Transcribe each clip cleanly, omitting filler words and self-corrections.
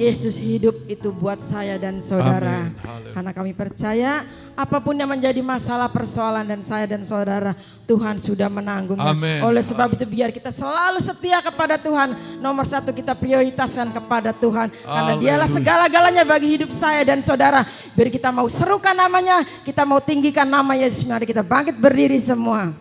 Yesus hidup itu buat saya dan saudara. Karena kami percaya apapun yang menjadi masalah persoalan dan saya dan saudara, Tuhan sudah menanggungnya. Oleh sebab itu biar kita selalu setia kepada Tuhan. Nomor satu kita prioritaskan kepada Tuhan. Karena dialah segala-galanya bagi hidup saya dan saudara. Biar kita mau serukan namanya, kita mau tinggikan nama Yesus. Mari kita bangkit berdiri semua.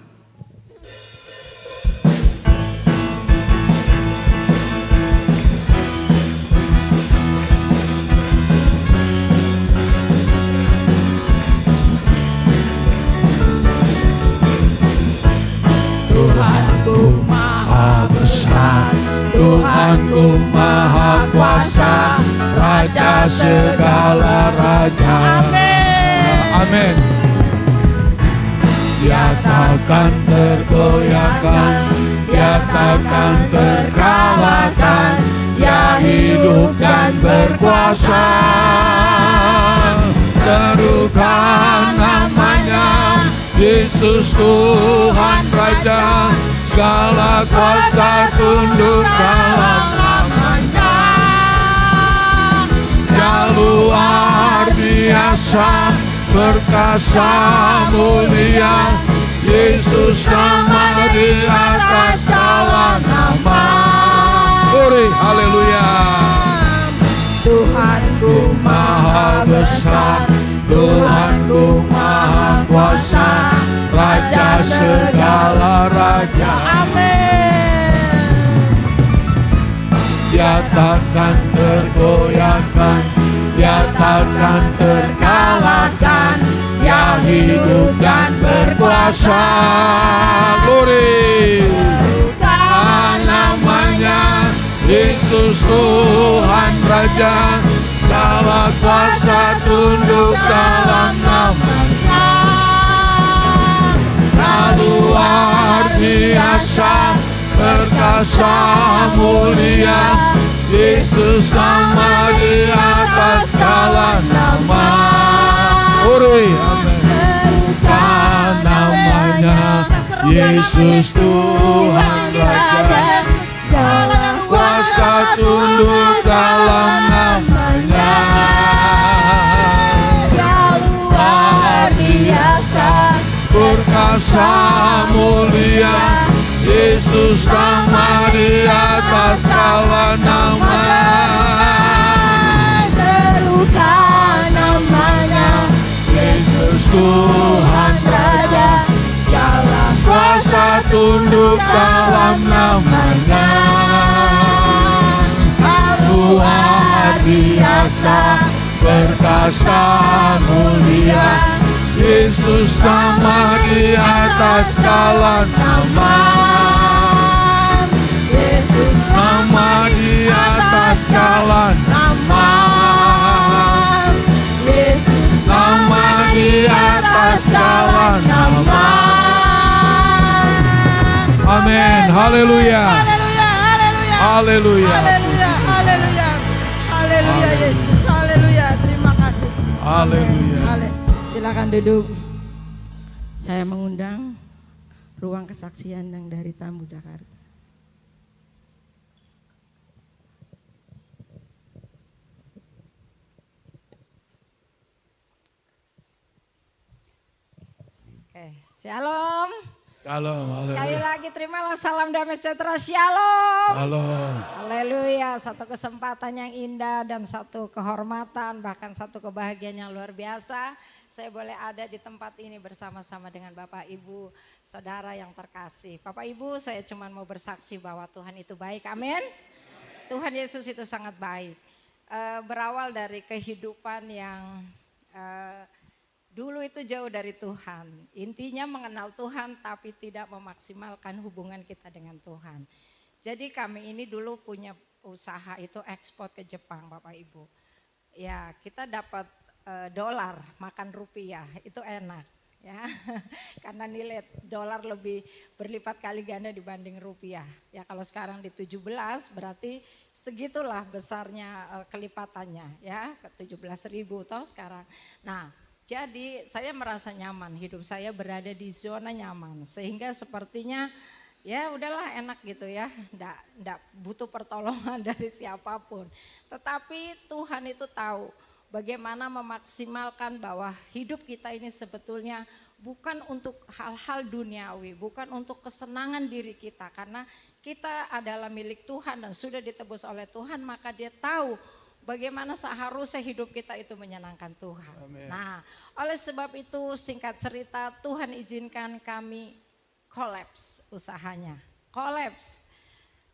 Tuhanku maha besar, Tuhanku maha kuasa, Raja segala raja. Amin. Dia takkan tergoyahkan, dia takkan terkalahkan, dia hidup dan berkuasa. Serukan namanya, Yesus Tuhan Raja, segala kuasa tunduk dalam namanya. Dia luar biasa, perkasa mulia, Yesus nama di atas segala nama. Glory, haleluya. Tuhanku maha besar, Tuhanku maha kuasa, Raja segala raja. Amin. Dia takkan tergoyahkan, dia takkan terkalahkan, dia hidup dan berkuasa. Glory. Serukan namanya, Yesus Tuhan Raja, segala kuasa tunduk dalam namanya. Luar biasa, perkasa mulia, Yesus nama di atas segala nama. Serukan namanya, Yesus Tuhan Raja, segala kuasa tunduk dalam namanya. Luar biasa, perkasa mulia, Yesus nama di atas segala nama. Serukan namanya, Yesus Tuhan Raja, segala kuasa tunduk dalam namanya. Luar biasa, perkasa mulia, Yesus nama di atas segala nama. Yesus nama di atas segala nama. Yesus nama di atas segala nama. Amin. Haleluya. Haleluya. Haleluya, haleluya, haleluya Yesus, haleluya. Terima kasih. Haleluya. Silakan duduk. Saya mengundang ruang kesaksian yang dari Tambu Jakarta. Oke, shalom. Shalom. Sekali lagi terimalah salam damai sejahtera, shalom. Shalom. Haleluya, satu kesempatan yang indah dan satu kehormatan, bahkan satu kebahagiaan yang luar biasa. Saya boleh ada di tempat ini bersama-sama dengan Bapak Ibu, Saudara yang terkasih. Bapak Ibu, saya cuma mau bersaksi bahwa Tuhan itu baik, amin. Tuhan Yesus itu sangat baik. Berawal dari kehidupan yang dulu itu jauh dari Tuhan. Intinya mengenal Tuhan tapi tidak memaksimalkan hubungan kita dengan Tuhan. Jadi kami ini dulu punya usaha itu ekspor ke Jepang, Bapak Ibu. Ya, kita dapat dolar, makan rupiah, itu enak ya. Karena nilai dolar lebih berlipat kali ganda dibanding rupiah. Ya kalau sekarang di 17 berarti segitulah besarnya kelipatannya ya, ke 17.000 toh sekarang. Nah, jadi saya merasa nyaman, hidup saya berada di zona nyaman. Sehingga sepertinya ya udahlah enak gitu ya, ndak butuh pertolongan dari siapapun. Tetapi Tuhan itu tahu bagaimana memaksimalkan bahwa hidup kita ini sebetulnya bukan untuk hal-hal duniawi, bukan untuk kesenangan diri kita, karena kita adalah milik Tuhan dan sudah ditebus oleh Tuhan, maka Dia tahu bagaimana seharusnya hidup kita itu menyenangkan Tuhan. Amin. Nah, oleh sebab itu singkat cerita Tuhan izinkan kami kolaps usahanya. Kolaps.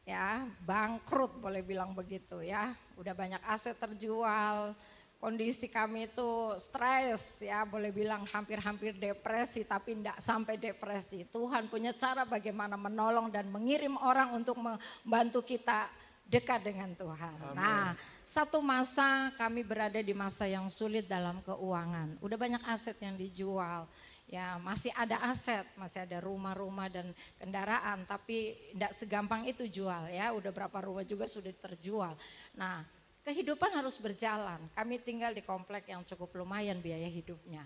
Ya, bangkrut boleh bilang begitu ya. Udah banyak aset terjual. Kondisi kami itu stres ya, boleh bilang hampir-hampir depresi, tapi tidak sampai depresi. Tuhan punya cara bagaimana menolong dan mengirim orang untuk membantu kita dekat dengan Tuhan. Amin. Nah, satu masa kami berada di masa yang sulit dalam keuangan. Udah banyak aset yang dijual. Ya, masih ada aset, masih ada rumah-rumah dan kendaraan, tapi tidak segampang itu jual ya. Udah berapa rumah juga sudah terjual. Nah, kehidupan harus berjalan. Kami tinggal di komplek yang cukup lumayan biaya hidupnya.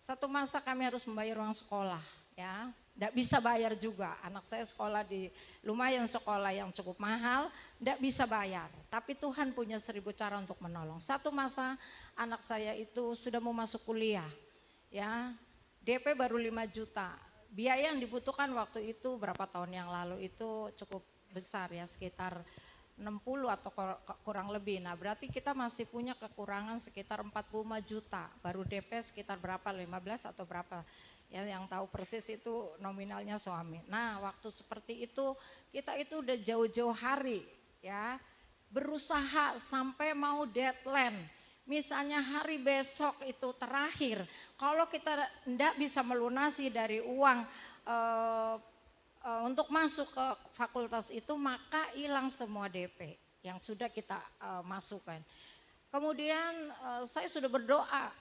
Satu masa kami harus membayar uang sekolah ya. Tidak bisa bayar juga, anak saya sekolah di lumayan sekolah yang cukup mahal, tidak bisa bayar. Tapi Tuhan punya 1000 cara untuk menolong. Satu masa anak saya itu sudah mau masuk kuliah, ya DP baru 5 juta. Biaya yang dibutuhkan waktu itu berapa tahun yang lalu itu cukup besar ya, sekitar 60 atau kurang lebih. Nah berarti kita masih punya kekurangan sekitar 45 juta, baru DP sekitar berapa, 15 atau berapa. Ya, yang tahu persis itu nominalnya suami. Nah waktu seperti itu kita itu udah jauh-jauh hari ya berusaha sampai mau deadline. Misalnya hari besok itu terakhir, kalau kita tidak bisa melunasi dari uang untuk masuk ke fakultas itu, maka hilang semua DP yang sudah kita masukkan. Kemudian saya sudah berdoa,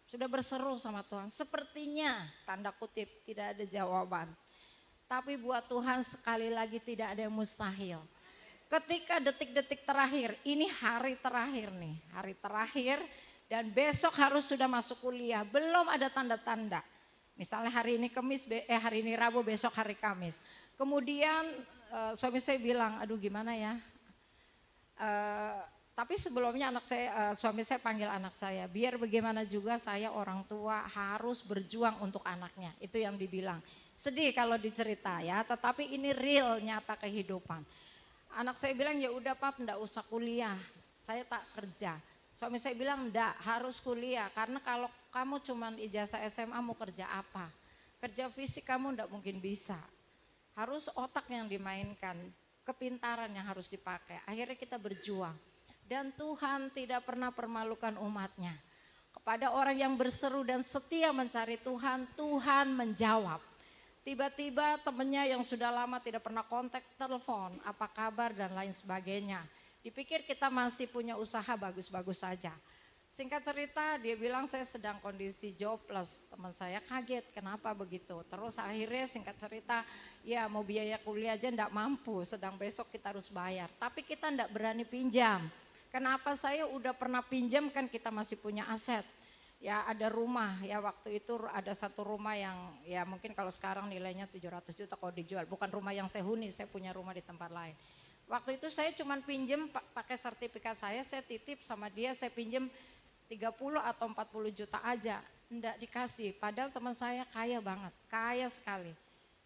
sudah berseru sama Tuhan, sepertinya tanda kutip tidak ada jawaban. Tapi buat Tuhan sekali lagi tidak ada yang mustahil. Ketika detik-detik terakhir, ini hari terakhir nih, hari terakhir dan besok harus sudah masuk kuliah, belum ada tanda-tanda. Misalnya hari ini hari ini Rabu, besok hari Kamis. Kemudian suami saya bilang, aduh gimana ya. Tapi sebelumnya suami saya panggil anak saya, biar bagaimana juga saya orang tua harus berjuang untuk anaknya. Itu yang dibilang. Sedih kalau dicerita ya, tetapi ini real nyata kehidupan. Anak saya bilang ya udah Pap, enggak usah kuliah, saya tak kerja. Suami saya bilang enggak, harus kuliah karena kalau kamu cuman ijazah SMA mau kerja apa? Kerja fisik kamu enggak mungkin bisa. Harus otak yang dimainkan, kepintaran yang harus dipakai. Akhirnya kita berjuang. Dan Tuhan tidak pernah permalukan umatnya. Kepada orang yang berseru dan setia mencari Tuhan, Tuhan menjawab. Tiba-tiba temannya yang sudah lama tidak pernah kontak, telepon, apa kabar dan lain sebagainya. Dipikir kita masih punya usaha bagus-bagus saja. Singkat cerita dia bilang saya sedang kondisi jobless. Teman saya kaget kenapa begitu. Terus akhirnya singkat cerita ya mau biaya kuliah aja enggak mampu. Sedang besok kita harus bayar. Tapi kita enggak berani pinjam. Kenapa saya udah pernah pinjam kan kita masih punya aset. Ya ada rumah ya waktu itu ada satu rumah yang ya mungkin kalau sekarang nilainya 700 juta kalau dijual. Bukan rumah yang saya huni, saya punya rumah di tempat lain. Waktu itu saya cuma pinjam pakai sertifikat saya titip sama dia, saya pinjam 30 atau 40 juta aja. Enggak dikasih, padahal teman saya kaya banget, kaya sekali.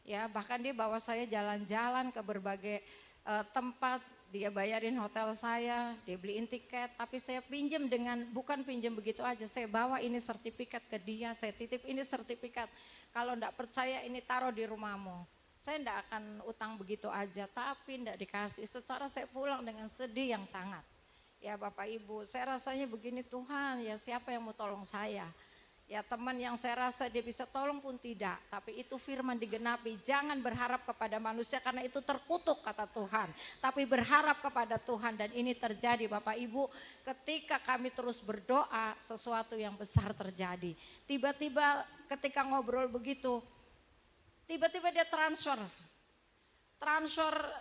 Ya bahkan dia bawa saya jalan-jalan ke berbagai tempat. Dia bayarin hotel saya, dia beliin tiket, tapi saya pinjam bukan pinjam begitu aja, saya bawa ini sertifikat ke dia, saya titip ini sertifikat, kalau enggak percaya ini taruh di rumahmu. Saya enggak akan utang begitu aja, tapi enggak dikasih, secara saya pulang dengan sedih yang sangat. Ya Bapak Ibu, saya rasanya begini Tuhan, ya siapa yang mau tolong saya? Ya teman yang saya rasa dia bisa tolong pun tidak, tapi itu firman digenapi, jangan berharap kepada manusia karena itu terkutuk kata Tuhan. Tapi berharap kepada Tuhan dan ini terjadi Bapak Ibu ketika kami terus berdoa sesuatu yang besar terjadi. Tiba-tiba ketika ngobrol begitu, tiba-tiba dia transfer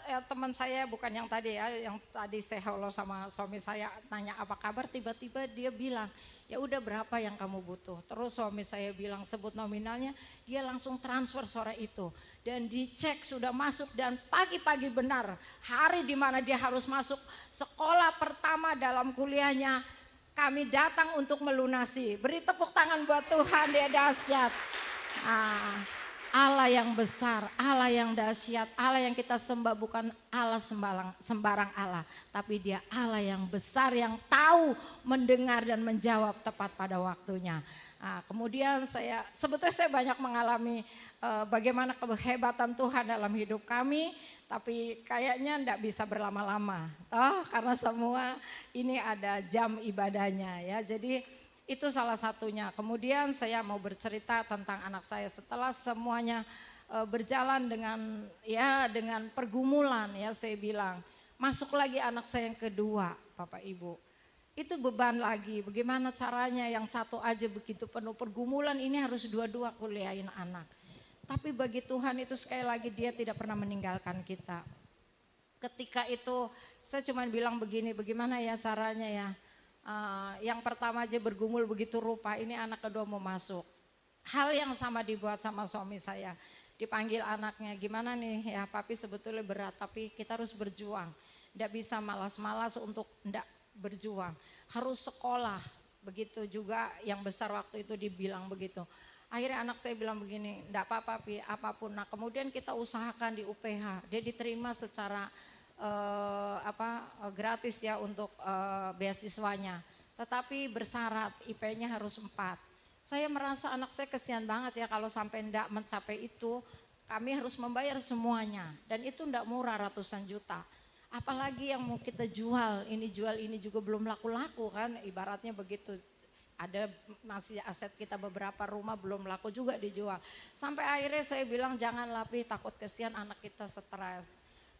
ya, teman saya bukan yang tadi ya, yang tadi saya hello sama suami saya nanya apa kabar, tiba-tiba dia bilang, Ya udah berapa yang kamu butuh. Terus suami saya bilang sebut nominalnya, dia langsung transfer sore itu. Dan dicek sudah masuk dan pagi-pagi benar hari di mana dia harus masuk sekolah pertama dalam kuliahnya. Kami datang untuk melunasi. Beri tepuk tangan buat Tuhan, dia dahsyat. Allah yang besar, Allah yang dahsyat, Allah yang kita sembah bukan Allah sembarang Allah. Tapi dia Allah yang besar, yang tahu mendengar dan menjawab tepat pada waktunya. Kemudian sebetulnya saya banyak mengalami bagaimana kehebatan Tuhan dalam hidup kami. Tapi kayaknya enggak bisa berlama-lama, karena semua ini ada jam ibadahnya ya. Jadi itu salah satunya. Kemudian saya mau bercerita tentang anak saya setelah semuanya berjalan dengan pergumulan ya, saya bilang masuk lagi anak saya yang kedua, Bapak Ibu. Itu beban lagi, bagaimana caranya yang satu aja begitu penuh pergumulan, ini harus dua-dua kuliahin anak. Tapi bagi Tuhan itu sekali lagi dia tidak pernah meninggalkan kita. Ketika itu saya cuma bilang begini, bagaimana ya caranya ya. Yang pertama aja bergumul begitu rupa, ini anak kedua mau masuk. Hal yang sama dibuat sama suami saya. Dipanggil anaknya, gimana nih ya papi sebetulnya berat tapi kita harus berjuang. Tidak bisa malas-malas untuk tidak berjuang. Harus sekolah, begitu juga yang besar waktu itu dibilang begitu. Akhirnya anak saya bilang begini, enggak apa-apa Pi, apapun. Nah kemudian kita usahakan di UPH, dia diterima secara gratis ya untuk beasiswanya. Tetapi bersyarat IP-nya harus 4. Saya merasa anak saya kesian banget ya kalau sampai enggak mencapai itu, kami harus membayar semuanya. Dan itu enggak murah, ratusan juta. Apalagi yang mau kita jual ini juga belum laku-laku kan, ibaratnya begitu. Ada masih aset kita beberapa rumah belum laku juga dijual. Sampai akhirnya saya bilang janganlah Pi, takut kesian anak kita stres.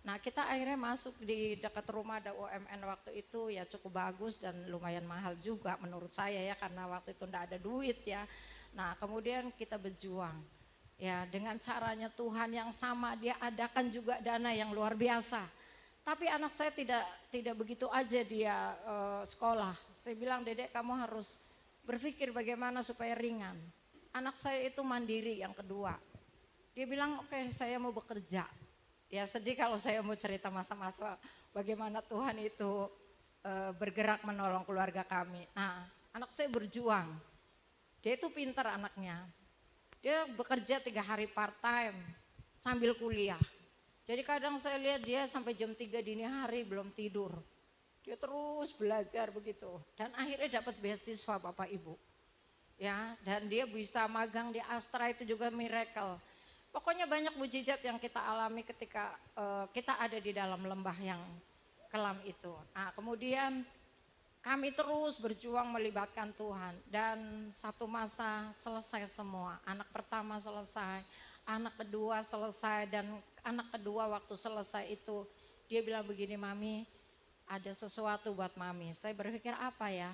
Nah kita akhirnya masuk di dekat rumah ada UMN waktu itu ya cukup bagus dan lumayan mahal juga menurut saya ya karena waktu itu enggak ada duit ya. Nah kemudian kita berjuang ya dengan caranya Tuhan yang sama, dia adakan juga dana yang luar biasa. Tapi anak saya tidak begitu aja dia sekolah. Saya bilang Dedek kamu harus berpikir bagaimana supaya ringan. Anak saya itu mandiri yang kedua. Dia bilang oke, saya mau bekerja. Ya sedih kalau saya mau cerita masa-masa bagaimana Tuhan itu bergerak menolong keluarga kami. Nah anak saya berjuang. Dia itu pintar anaknya. Dia bekerja 3 hari part time sambil kuliah. Jadi kadang saya lihat dia sampai jam 3 dini hari belum tidur. Dia terus belajar begitu dan akhirnya dapat beasiswa Bapak Ibu. Ya, dan dia bisa magang di Astra itu juga miracle. Pokoknya banyak mujizat yang kita alami ketika kita ada di dalam lembah yang kelam itu. Nah, kemudian kami terus berjuang melibatkan Tuhan dan satu masa selesai semua. Anak pertama selesai, anak kedua selesai dan anak kedua waktu selesai itu dia bilang begini, Mami, ada sesuatu buat Mami. Saya berpikir apa ya?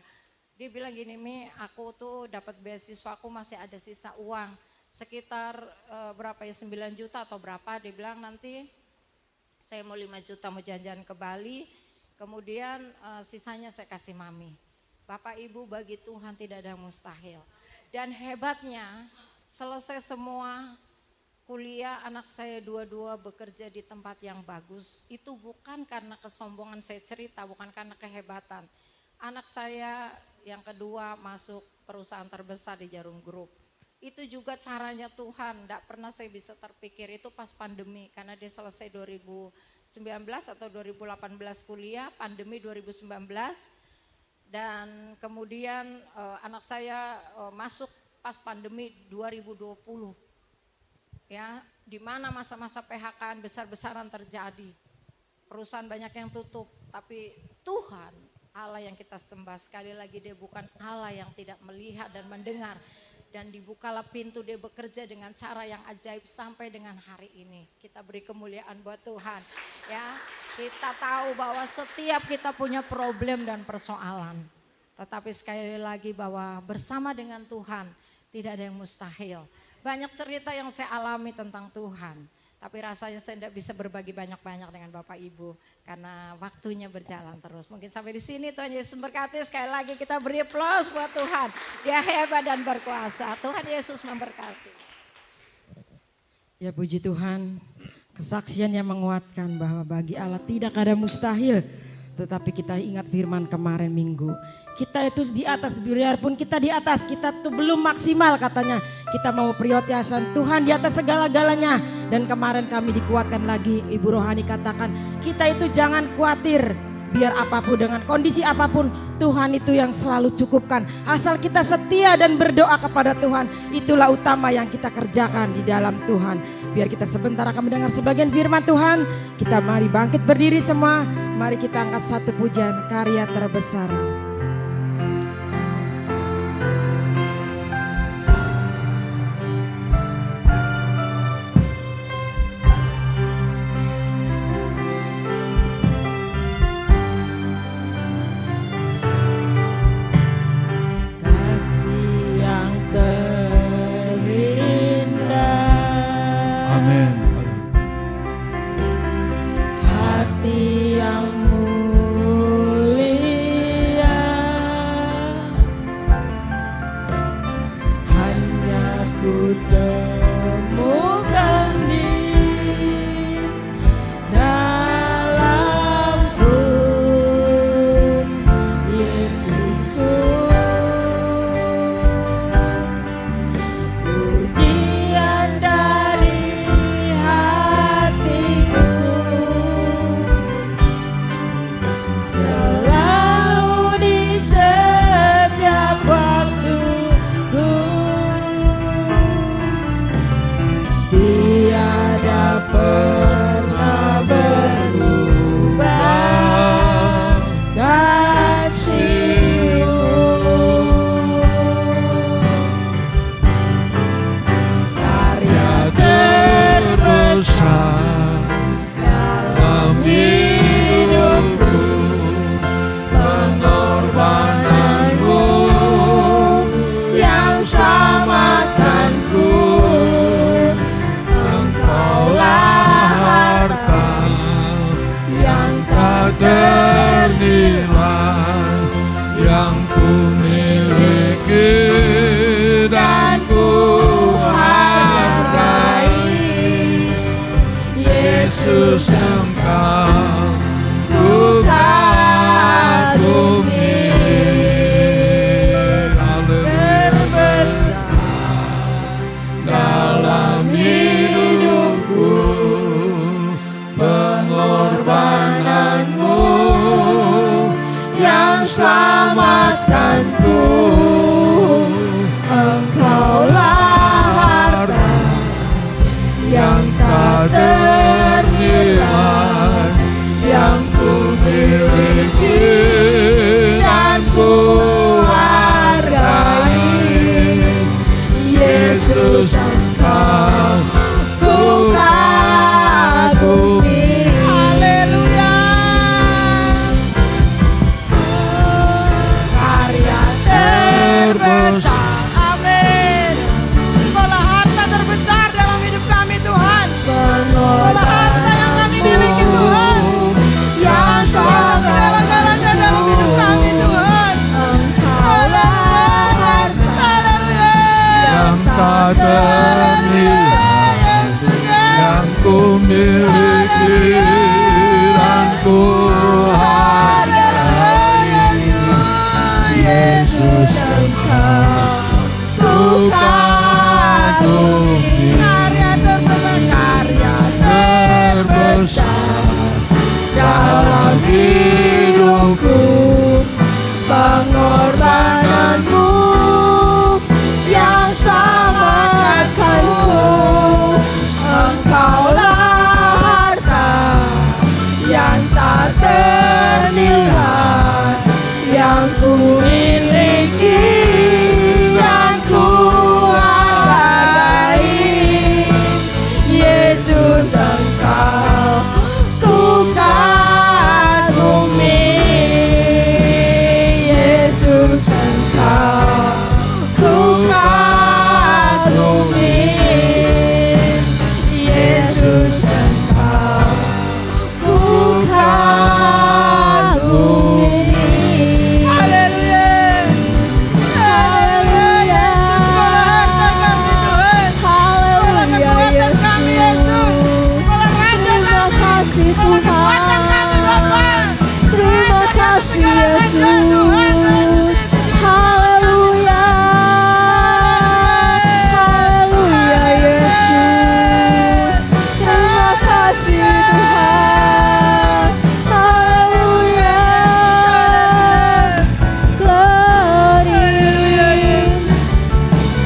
Dia bilang gini, Mi, aku tuh dapat beasiswa, aku masih ada sisa uang sekitar berapa ya 9 juta atau berapa. Dia bilang nanti saya mau 5 juta mau jalan-jalan ke Bali, kemudian sisanya saya kasih Mami. Bapak Ibu, bagi Tuhan tidak ada yang mustahil. Dan hebatnya selesai semua kuliah, anak saya dua-dua bekerja di tempat yang bagus. Itu bukan karena kesombongan saya cerita, bukan karena kehebatan. Anak saya yang kedua masuk perusahaan terbesar di Jarum Group. Itu juga caranya Tuhan, tidak pernah saya bisa terpikir itu pas pandemi. Karena dia selesai 2019 atau 2018 kuliah, pandemi 2019. Dan kemudian anak saya masuk pas pandemi 2020. Ya, di mana masa-masa PHK besar-besaran terjadi. Perusahaan banyak yang tutup, tapi Tuhan, Allah yang kita sembah, sekali lagi dia bukan Allah yang tidak melihat dan mendengar. Dan dibukalah pintu, dia bekerja dengan cara yang ajaib sampai dengan hari ini. Kita beri kemuliaan buat Tuhan. Ya, kita tahu bahwa setiap kita punya problem dan persoalan. Tetapi sekali lagi bahwa bersama dengan Tuhan tidak ada yang mustahil. Banyak cerita yang saya alami tentang Tuhan. Tapi rasanya saya tidak bisa berbagi banyak-banyak dengan Bapak Ibu karena waktunya berjalan terus. Mungkin sampai di sini Tuhan Yesus memberkati. Sekali lagi kita beri aplaus buat Tuhan. Dia hebat dan berkuasa. Tuhan Yesus memberkati. Ya puji Tuhan, kesaksian yang menguatkan bahwa bagi Allah tidak ada mustahil. Tetapi kita ingat firman kemarin minggu. Kita itu di atas, biarpun kita di atas, kita tuh belum maksimal katanya. Kita mau prioritaskan Tuhan di atas segala-galanya. Dan kemarin kami dikuatkan lagi, Ibu Rohani katakan, kita itu jangan khawatir. Biar apapun dengan kondisi apapun, Tuhan itu yang selalu cukupkan. Asal kita setia dan berdoa kepada Tuhan, itulah utama yang kita kerjakan di dalam Tuhan. Biar kita sebentar akan mendengar sebagian firman Tuhan. Kita mari bangkit berdiri semua. Mari kita angkat satu pujian, karya terbesar. Yesus engkau ku kagumi. Tuhan. Terima kasih Yesus. Haleluya. Haleluya Yesus. Terima kasih Tuhan. Haleluya. Glory.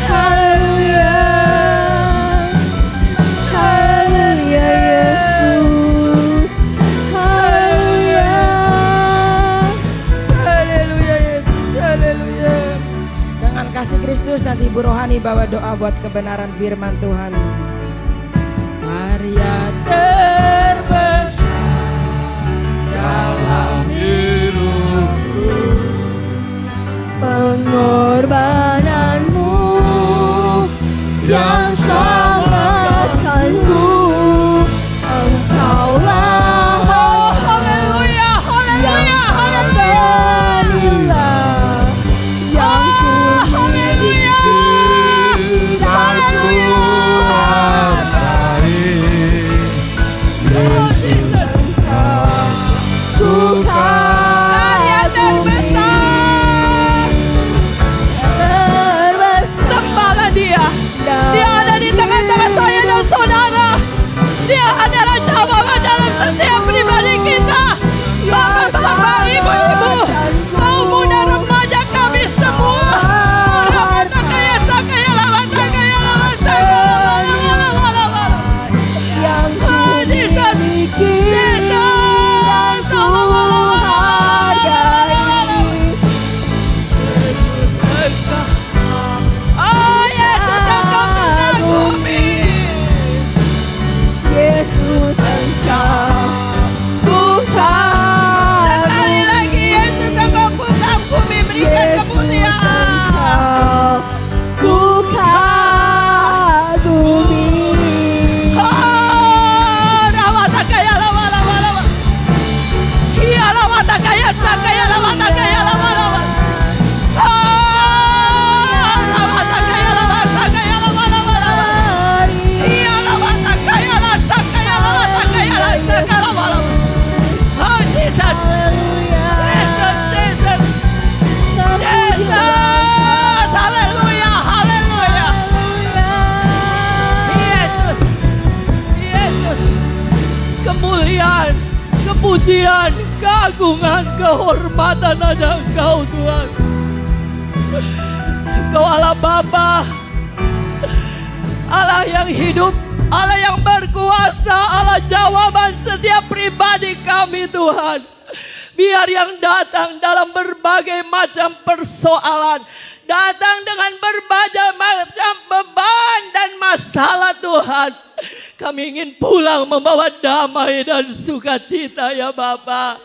Haleluya. Haleluya Yesus. Haleluya. Haleluya Yesus, haleluya. Dengan kasih Kristus nanti Ibu Rohani bawa doa buat kebenaran firman Tuhan. Karya terbesar dalam hidupku, Pengorbananmu yang selamatkanku. Engkaulah Haleluya, haleluya, yang haleluya. adillah, yang Haleluya. Haleluya. ku Karya terbesar. terbesar. Sembahlah dia. Dia ada di tengah-tengah saya dan saudara. Dia adalah jawaban dalam setiap pribadi kita. Bapak-bapak, ibu-ibu, kaum muda remaja kami semua. Orang kaya sakaya lawan sakaya lawan sakaya lawan. Yang ku Jesus, miliki Jesus, oh Yesus engkau mengagumi. Yesus engkau bukan, Sekali lagi Yesus engkau mengagumi, berikan kemuliaan. ku kagumi. Oh, rawata kaya lawa lawa lawa. Kia lawata kaya sakaya lawata kaya lawa lawa. Oh, rawata kaya lawa sakaya lawa lawa lawa. Kia lawata kaya la sakaya lawata kaya la sakaya lawa lawa. Oh Jesus, Jesus, Jesus, Jesus, haleluya, haleluya. Yesus, Yesus, kemuliaan, kepujian, keagungan, kehormatan hanya Engkau Tuhan. Engkau Allah Bapa, Allah yang hidup, Allah yang berkuasa, Allah jawaban setiap pribadi kami Tuhan. Biar yang datang dalam berbagai macam persoalan, datang dengan berbagai macam beban dan masalah Tuhan. Kami ingin pulang membawa damai dan sukacita ya Bapa.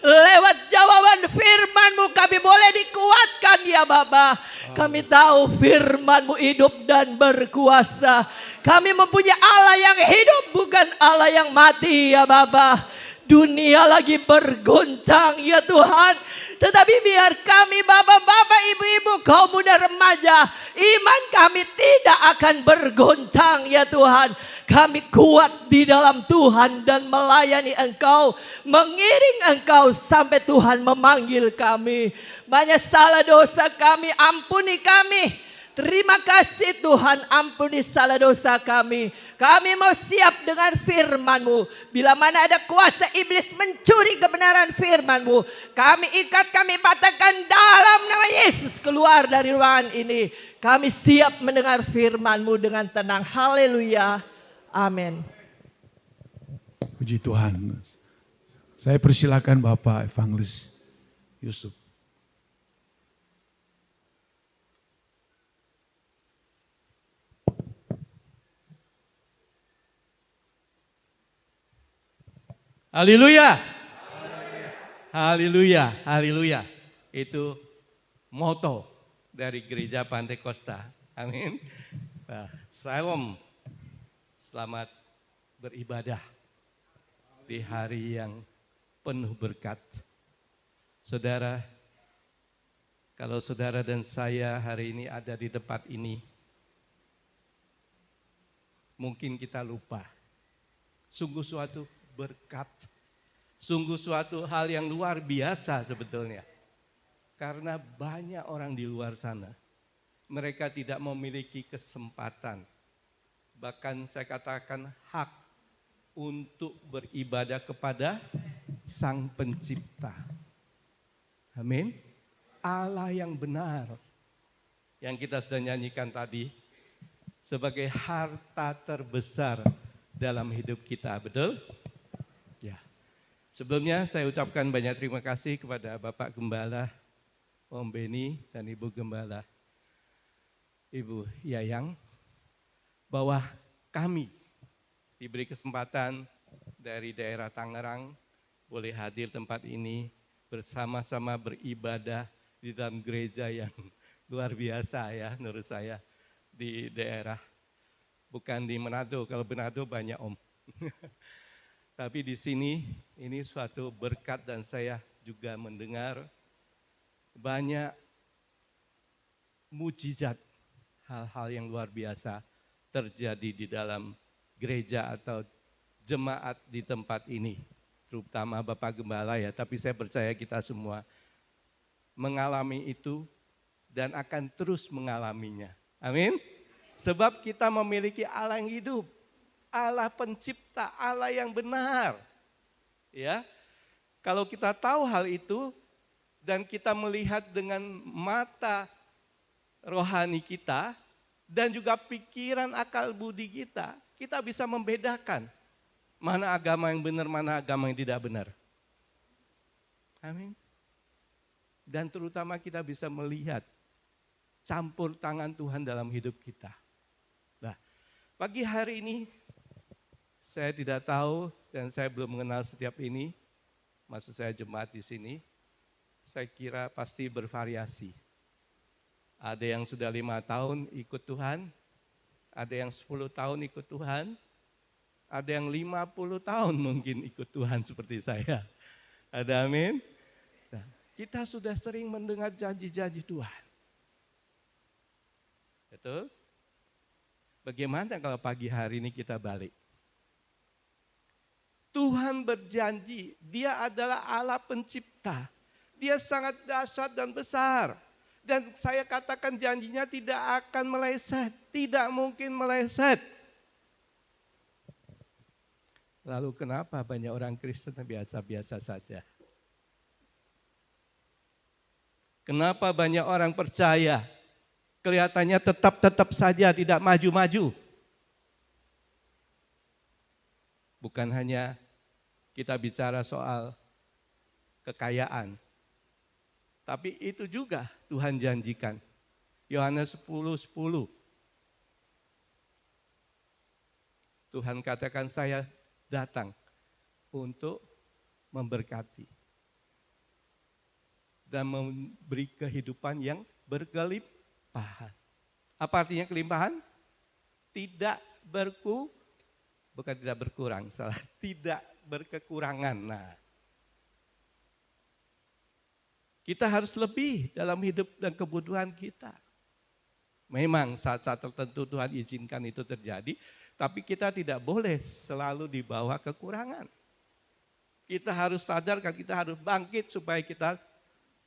Lewat jawaban firman-Mu kami boleh dikuatkan ya Bapa. Kami tahu firman-Mu hidup dan berkuasa. Kami mempunyai Allah yang hidup bukan Allah yang mati ya Bapa. Dunia lagi bergoncang ya Tuhan. Tetapi biar kami bapak-bapak, ibu-ibu, kaum muda remaja, iman kami tidak akan bergoncang ya Tuhan. Kami kuat di dalam Tuhan dan melayani Engkau, mengiring Engkau sampai Tuhan memanggil kami. Banyak salah dosa kami, ampuni kami. Terima kasih Tuhan, ampuni salah dosa kami. Kami mau siap dengan firman-Mu. Bila mana ada kuasa iblis mencuri kebenaran firman-Mu, kami ikat, kami patahkan dalam nama Yesus keluar dari ruangan ini. Kami siap mendengar firman-Mu dengan tenang. Haleluya. Amin. Puji Tuhan. Saya persilakan Bapak Evangelis Yusuf. Haleluya. Haleluya, haleluya. Itu moto dari Gereja Pantai Kosta. Amin. Nah, Shalom. Selamat beribadah di hari yang penuh berkat. Saudara, kalau saudara dan saya hari ini ada di tempat ini, mungkin kita lupa. Sungguh suatu berkat. Sungguh suatu hal yang luar biasa sebetulnya. Karena banyak orang di luar sana, mereka tidak memiliki kesempatan. Bahkan saya katakan hak untuk beribadah kepada Sang Pencipta. Amin. Allah yang benar. Yang kita sudah nyanyikan tadi. Sebagai harta terbesar dalam hidup kita. Betul? Ya. Sebelumnya saya ucapkan banyak terima kasih kepada Bapak Gembala, Om Beni, dan Ibu Gembala, Ibu Yayang, bahwa kami diberi kesempatan dari daerah Tangerang boleh hadir tempat ini bersama-sama beribadah di dalam gereja yang luar biasa ya menurut saya di daerah. Bukan di Manado, kalau Manado banyak Om. Tapi di sini ini suatu berkat dan saya juga mendengar banyak mujizat, hal-hal yang luar biasa terjadi di dalam gereja atau jemaat di tempat ini. Terutama Bapak Gembala ya, tapi saya percaya kita semua mengalami itu dan akan terus mengalaminya. Amin. Sebab kita memiliki Allah yang hidup, Allah pencipta, Allah yang benar. Ya. Kalau kita tahu hal itu dan kita melihat dengan mata rohani kita dan juga pikiran akal budi kita, kita bisa membedakan mana agama yang benar, mana agama yang tidak benar. Amin. Dan terutama kita bisa melihat campur tangan Tuhan dalam hidup kita. Nah, pagi hari ini saya tidak tahu dan saya belum mengenal setiap ini. Maksud saya jemaat di sini, saya kira pasti bervariasi. Ada yang sudah 5 tahun ikut Tuhan, ada yang 10 tahun ikut Tuhan, ada yang 50 tahun mungkin ikut Tuhan seperti saya. Ada amin? Nah, kita sudah sering mendengar janji-janji Tuhan. Betul? Bagaimana kalau pagi hari ini kita balik? Tuhan berjanji, Dia adalah Allah pencipta. Dia sangat dahsyat dan besar. Dan saya katakan janjinya tidak akan meleset, tidak mungkin meleset. Lalu kenapa banyak orang Kristen biasa-biasa saja? Kenapa banyak orang percaya kelihatannya tetap saja tidak maju-maju? Bukan hanya kita bicara soal kekayaan, tapi itu juga Tuhan janjikan. Yohanes 10:10. Tuhan katakan saya datang untuk memberkati dan memberi kehidupan yang berkelimpahan. Apa artinya kelimpahan? Tidak bukan tidak berkurang, salah. Tidak berkekurangan. Nah, kita harus lebih dalam hidup dan kebutuhan kita. Memang saat-saat tertentu Tuhan izinkan itu terjadi, tapi kita tidak boleh selalu di bawah kekurangan. Kita harus sadarkan, kita harus bangkit supaya kita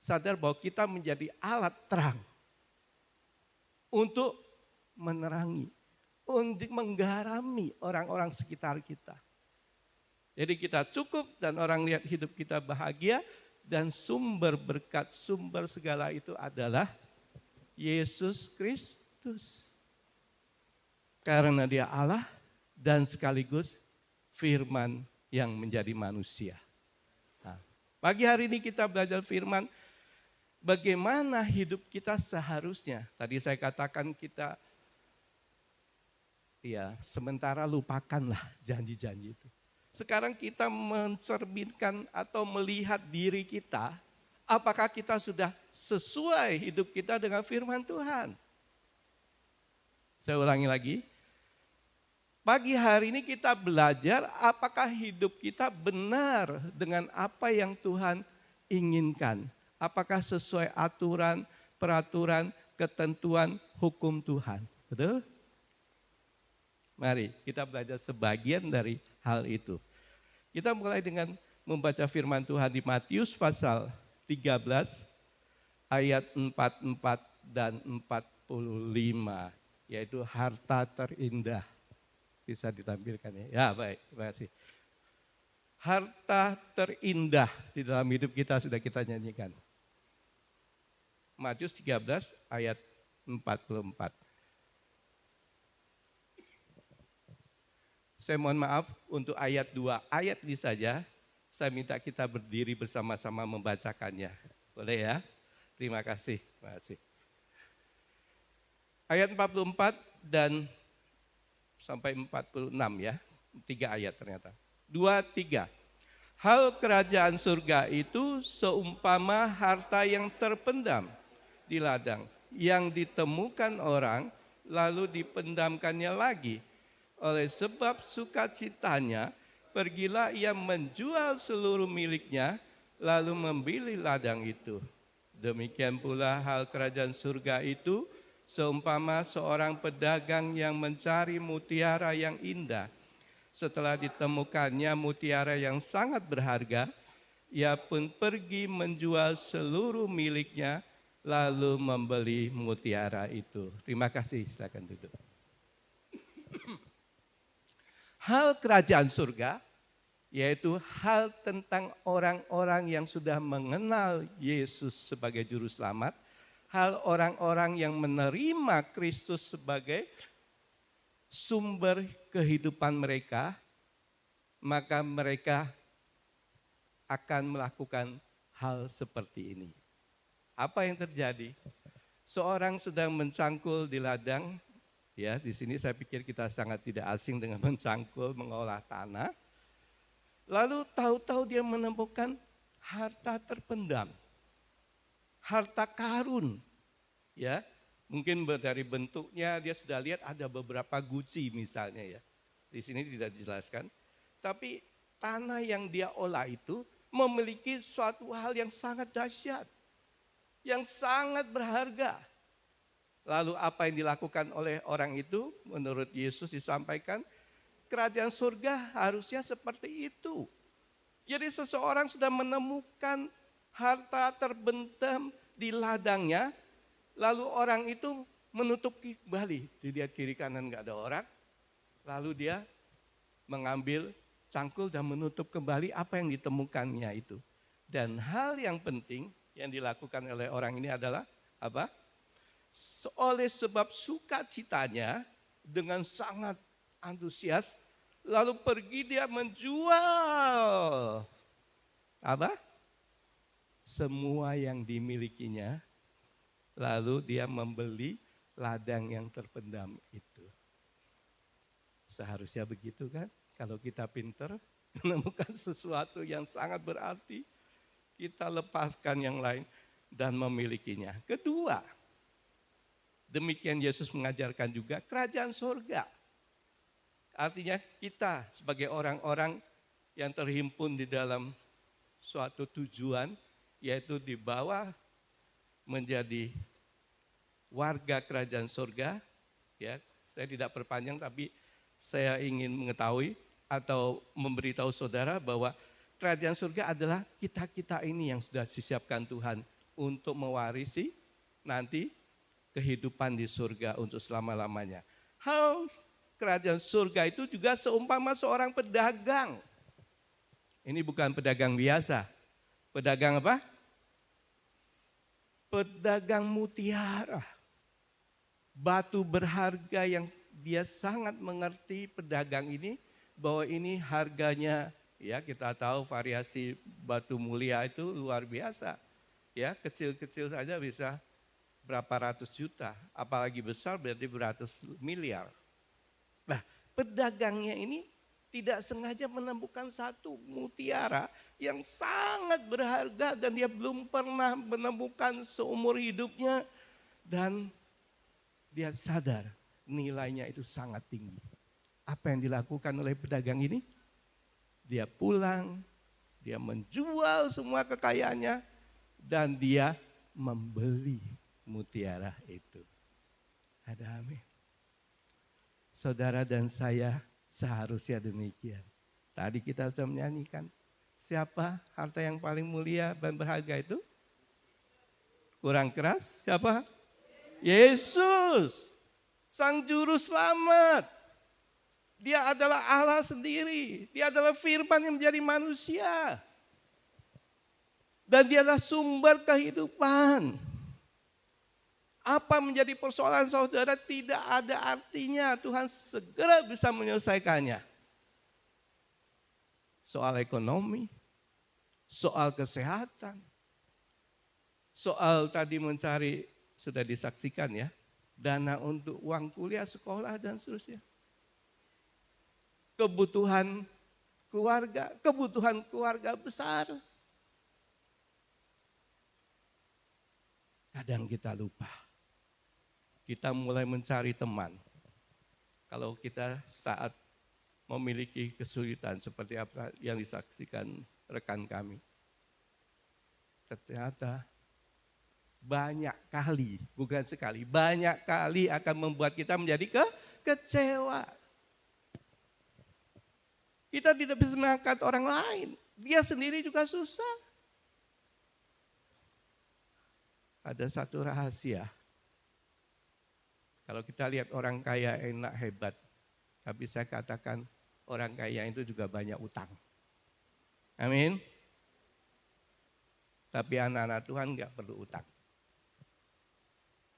sadar bahwa kita menjadi alat terang untuk menerangi, untuk menggarami orang-orang sekitar kita. Jadi kita cukup dan orang lihat hidup kita bahagia dan sumber berkat, sumber segala itu adalah Yesus Kristus. Karena Dia Allah dan sekaligus firman yang menjadi manusia. Nah, pagi hari ini kita belajar firman, bagaimana hidup kita seharusnya. Tadi saya katakan kita, ya sementara lupakanlah janji-janji itu. Sekarang kita mencerminkan atau melihat diri kita, apakah kita sudah sesuai hidup kita dengan firman Tuhan. Saya ulangi lagi, pagi hari ini kita belajar apakah hidup kita benar dengan apa yang Tuhan inginkan. Apakah sesuai aturan, peraturan, ketentuan, hukum Tuhan. Betul? Mari kita belajar sebagian dari hal itu. Kita mulai dengan membaca firman Tuhan di Matius pasal 13 ayat 44 dan 45, yaitu harta terindah. Bisa ditampilkan ya? Ya baik, terima kasih. Harta terindah di dalam hidup kita sudah kita nyanyikan. Matius 13 ayat 44. Saya mohon maaf untuk ayat 2, ayat ini saja saya minta kita berdiri bersama-sama membacakannya. Boleh ya? Terima kasih. Terima kasih. Ayat 44 dan sampai 46 ya. 3 ayat ternyata. 2, 3. Hal kerajaan surga itu seumpama harta yang terpendam di ladang, yang ditemukan orang lalu dipendamkannya lagi. Oleh sebab sukacitanya, pergilah ia menjual seluruh miliknya, lalu membeli ladang itu. Demikian pula hal kerajaan surga itu, seumpama seorang pedagang yang mencari mutiara yang indah. Setelah ditemukannya mutiara yang sangat berharga, ia pun pergi menjual seluruh miliknya, lalu membeli mutiara itu. Terima kasih, silakan duduk. Hal kerajaan surga, yaitu hal tentang orang-orang yang sudah mengenal Yesus sebagai juru selamat, hal orang-orang yang menerima Kristus sebagai sumber kehidupan mereka, maka mereka akan melakukan hal seperti ini. Apa yang terjadi? Seorang sedang mencangkul di ladang. Ya, di sini saya pikir kita sangat tidak asing dengan mencangkul, mengolah tanah. Lalu tahu-tahu dia menemukan harta terpendam, harta karun. Ya, mungkin dari bentuknya dia sudah lihat ada beberapa guci misalnya ya. Di sini tidak dijelaskan. Tapi tanah yang dia olah itu memiliki suatu hal yang sangat dahsyat, yang sangat berharga. Lalu apa yang dilakukan oleh orang itu menurut Yesus disampaikan, kerajaan surga harusnya seperti itu. Jadi seseorang sudah menemukan harta terbendam di ladangnya, lalu orang itu menutup kembali. Dilihat kiri kanan nggak ada orang, lalu dia mengambil cangkul dan menutup kembali apa yang ditemukannya itu. Dan hal yang penting yang dilakukan oleh orang ini adalah apa? Oleh sebab sukacitanya dengan sangat antusias, lalu pergi dia menjual apa? Semua yang dimilikinya, lalu dia membeli ladang yang terpendam itu. Seharusnya begitu kan? Kalau kita pintar menemukan sesuatu yang sangat berarti, kita lepaskan yang lain dan memilikinya. Kedua, demikian Yesus mengajarkan juga kerajaan surga. Artinya kita sebagai orang-orang yang terhimpun di dalam suatu tujuan, yaitu dibawa menjadi warga kerajaan surga. Ya, saya tidak perpanjang tapi saya ingin mengetahui atau memberitahu saudara bahwa kerajaan surga adalah kita-kita ini yang sudah disiapkan Tuhan untuk mewarisi nanti kehidupan di surga untuk selama-lamanya. Hal kerajaan surga itu juga seumpama seorang pedagang. Ini bukan pedagang biasa. Pedagang apa? Pedagang mutiara. Batu berharga yang dia sangat mengerti pedagang ini, bahwa ini harganya, ya kita tahu variasi batu mulia itu luar biasa. Ya, kecil-kecil saja bisa berapa ratus juta, apalagi besar berarti beratus miliar. Nah, pedagangnya ini tidak sengaja menemukan satu mutiara yang sangat berharga dan dia belum pernah menemukan seumur hidupnya, dan dia sadar nilainya itu sangat tinggi. Apa yang dilakukan oleh pedagang ini? Dia pulang, dia menjual semua kekayaannya dan dia membeli mutiara itu. Ada amin. Saudara dan saya seharusnya demikian. Tadi kita sudah menyanyikan. Siapa harta yang paling mulia dan berharga itu? Kurang keras, siapa? Yesus, Sang Juru Selamat. Dia adalah Allah sendiri. Dia adalah firman yang menjadi manusia. Dan dia adalah sumber kehidupan. Apa menjadi persoalan saudara tidak ada artinya. Tuhan segera bisa menyelesaikannya. Soal ekonomi, soal kesehatan, soal tadi mencari, sudah disaksikan ya, dana untuk uang kuliah, sekolah dan seterusnya. Kebutuhan keluarga besar. Kadang kita lupa. Kita mulai mencari teman. Kalau kita saat memiliki kesulitan seperti apa yang disaksikan rekan kami. Ternyata banyak kali, bukan sekali, banyak kali akan membuat kita menjadi kecewa. Kita tidak bisa mengangkat orang lain, dia sendiri juga susah. Ada satu rahasia. Kalau kita lihat orang kaya enak hebat, tapi saya katakan orang kaya itu juga banyak utang. Amin. Tapi anak-anak Tuhan nggak perlu utang.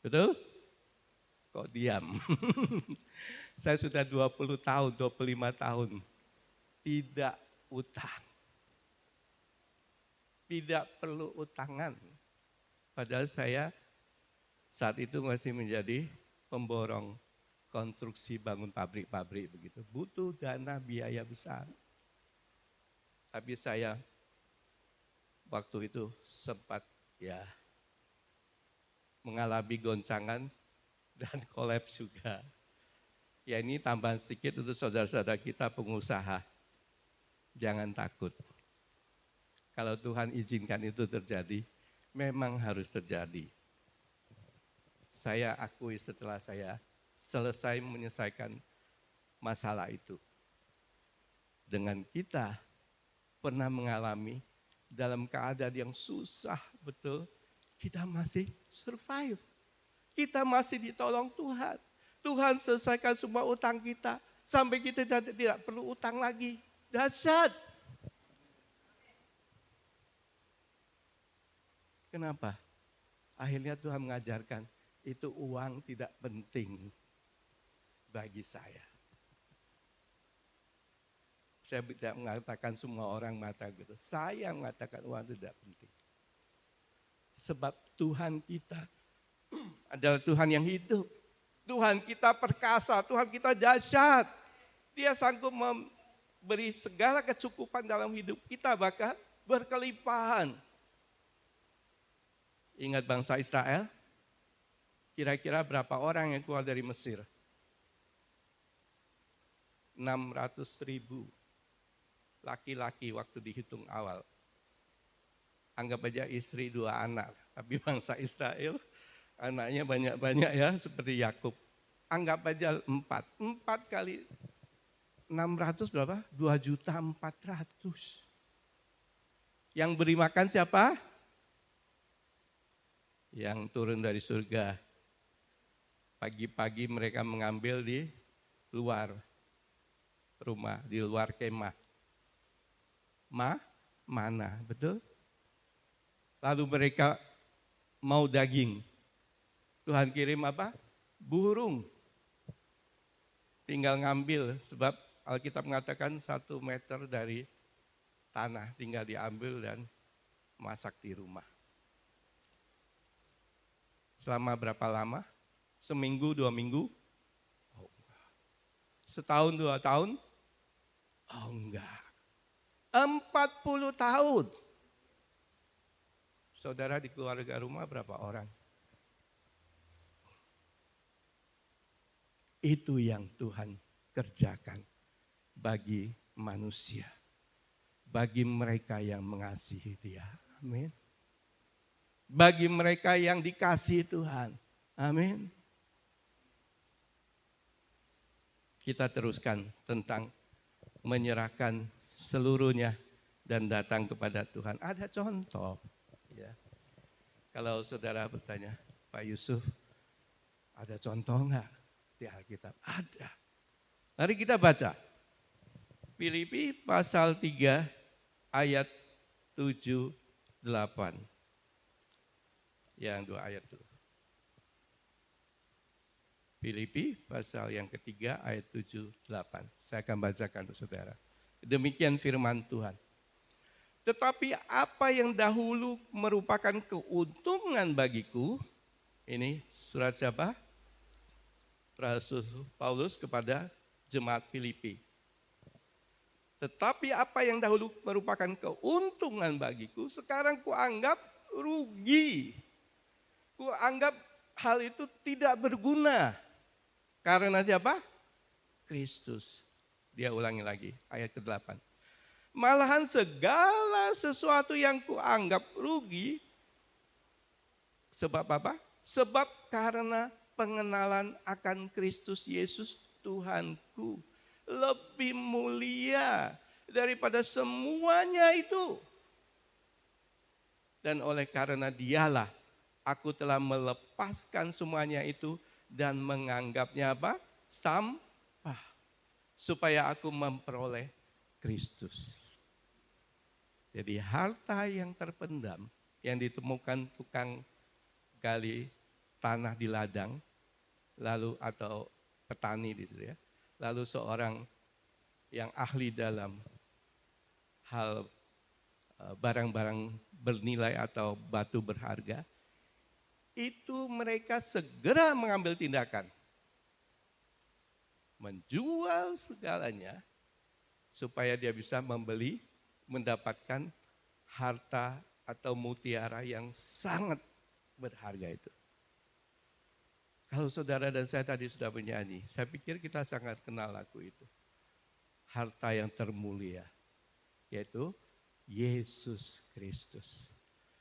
Betul? Kok diam? Saya sudah 20 tahun, 25 tahun tidak utang. Tidak perlu utangan. Padahal saya saat itu masih menjadi pemborong konstruksi bangun pabrik-pabrik begitu. Butuh dana biaya besar. Tapi saya waktu itu sempat ya mengalami goncangan dan kolaps juga. Ya ini tambahan sedikit untuk saudara-saudara kita pengusaha. Jangan takut. Kalau Tuhan izinkan itu terjadi, memang harus terjadi. Saya akui setelah saya selesai menyelesaikan masalah itu. Dengan kita pernah mengalami dalam keadaan yang susah betul, kita masih survive. Kita masih ditolong Tuhan. Tuhan selesaikan semua utang kita, sampai kita tidak perlu utang lagi. Dahsyat. Kenapa? Akhirnya Tuhan mengajarkan, itu uang tidak penting bagi saya. Saya tidak mengatakan semua orang mengatakan gitu. Saya mengatakan uang itu tidak penting. Sebab Tuhan kita adalah Tuhan yang hidup. Tuhan kita perkasa, Tuhan kita dahsyat. Dia sanggup memberi segala kecukupan dalam hidup kita, bahkan berkelimpahan. Ingat bangsa Israel? Kira-kira berapa orang yang keluar dari Mesir? 600.000 laki-laki waktu dihitung awal. Anggap aja istri 2 anak, tapi bangsa Israel anaknya banyak-banyak ya, seperti Yakub. Anggap aja 4 kali 600 berapa? 2.400.000. Yang beri makan siapa? Yang turun dari surga. Pagi-pagi mereka mengambil di luar rumah, di luar kemah. Mana, betul? Lalu mereka mau daging. Tuhan kirim apa? Burung. Tinggal ngambil, sebab Alkitab mengatakan 1 meter dari tanah tinggal diambil dan masak di rumah. Selama berapa lama? Seminggu, 2 minggu? Oh, enggak. Setahun, 2 tahun? Oh enggak. 40 tahun. Saudara di keluarga rumah berapa orang? Itu yang Tuhan kerjakan bagi manusia. Bagi mereka yang mengasihi Dia. Amin. Bagi mereka yang dikasihi Tuhan. Amin. Kita teruskan tentang menyerahkan seluruhnya dan datang kepada Tuhan. Ada contoh. Ya. Kalau saudara bertanya, Pak Yusuf, ada contoh enggak di Alkitab? Ada. Mari kita baca. Filipi pasal 3 ayat 7, 8. Yang 2 ayat dulu. Filipi pasal yang ketiga ayat 7, 8. Saya akan bacakan untuk saudara. Demikian firman Tuhan. Tetapi apa yang dahulu merupakan keuntungan bagiku, ini surat siapa? Rasul Paulus kepada jemaat Filipi. Tetapi apa yang dahulu merupakan keuntungan bagiku, sekarang kuanggap rugi. Kuanggap hal itu tidak berguna. Karena siapa? Kristus. Dia ulangi lagi, ayat ke-8. Malahan segala sesuatu yang kuanggap rugi, sebab apa? Sebab karena pengenalan akan Kristus Yesus Tuhanku lebih mulia daripada semuanya itu. Dan oleh karena dialah aku telah melepaskan semuanya itu dan menganggapnya apa? Sampah. Supaya aku memperoleh Kristus. Jadi harta yang terpendam yang ditemukan tukang gali tanah di ladang, lalu atau petani di situ ya. Lalu seorang yang ahli dalam hal barang-barang bernilai atau batu berharga, itu mereka segera mengambil tindakan. Menjual segalanya supaya dia bisa membeli, mendapatkan harta atau mutiara yang sangat berharga itu. Kalau saudara dan saya tadi sudah menyanyi, saya pikir kita sangat kenal lagu itu. Harta yang termulia, yaitu Yesus Kristus.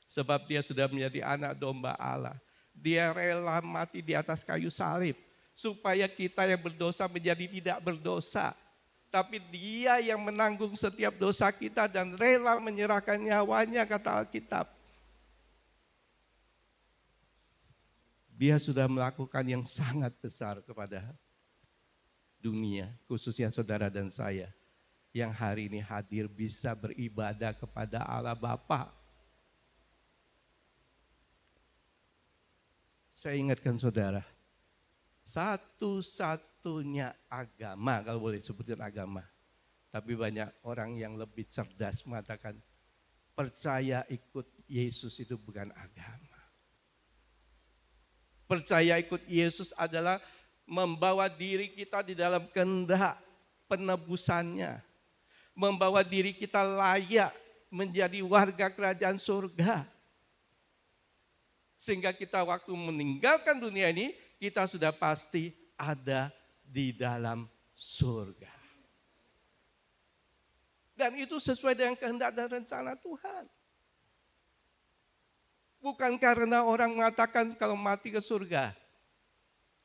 Sebab dia sudah menjadi anak domba Allah. Dia rela mati di atas kayu salib, supaya kita yang berdosa menjadi tidak berdosa. Tapi dia yang menanggung setiap dosa kita dan rela menyerahkan nyawanya, kata Alkitab. Dia sudah melakukan yang sangat besar kepada dunia, khususnya saudara dan saya, yang hari ini hadir bisa beribadah kepada Allah Bapa. Saya ingatkan saudara, satu-satunya agama, kalau boleh sebutin agama, tapi banyak orang yang lebih cerdas mengatakan, percaya ikut Yesus itu bukan agama. Percaya ikut Yesus adalah membawa diri kita di dalam kehendak penebusannya. Membawa diri kita layak menjadi warga kerajaan surga. Sehingga kita waktu meninggalkan dunia ini, kita sudah pasti ada di dalam surga. Dan itu sesuai dengan kehendak dan rencana Tuhan. Bukan karena orang mengatakan kalau mati ke surga.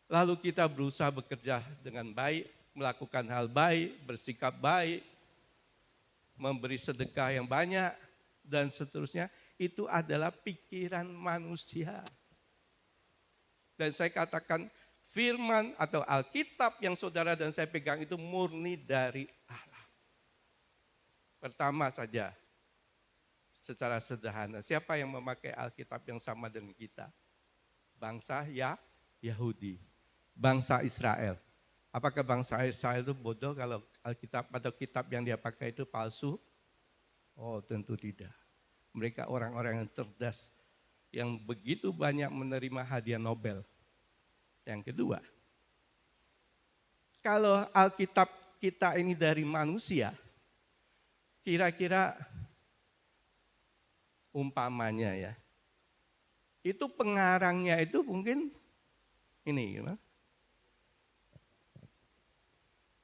Lalu kita berusaha bekerja dengan baik, melakukan hal baik, bersikap baik, memberi sedekah yang banyak, dan seterusnya. Itu adalah pikiran manusia. Dan saya katakan firman atau Alkitab yang saudara dan saya pegang itu murni dari Allah. Pertama saja, secara sederhana, siapa yang memakai Alkitab yang sama dengan kita? Bangsa Yahudi, bangsa Israel. Apakah bangsa Israel itu bodoh kalau Alkitab atau kitab yang dia pakai itu palsu? Oh, tentu tidak. Mereka orang-orang yang cerdas, yang begitu banyak menerima hadiah Nobel. Yang kedua, kalau Alkitab kita ini dari manusia, kira-kira umpamanya ya, itu pengarangnya itu mungkin ini,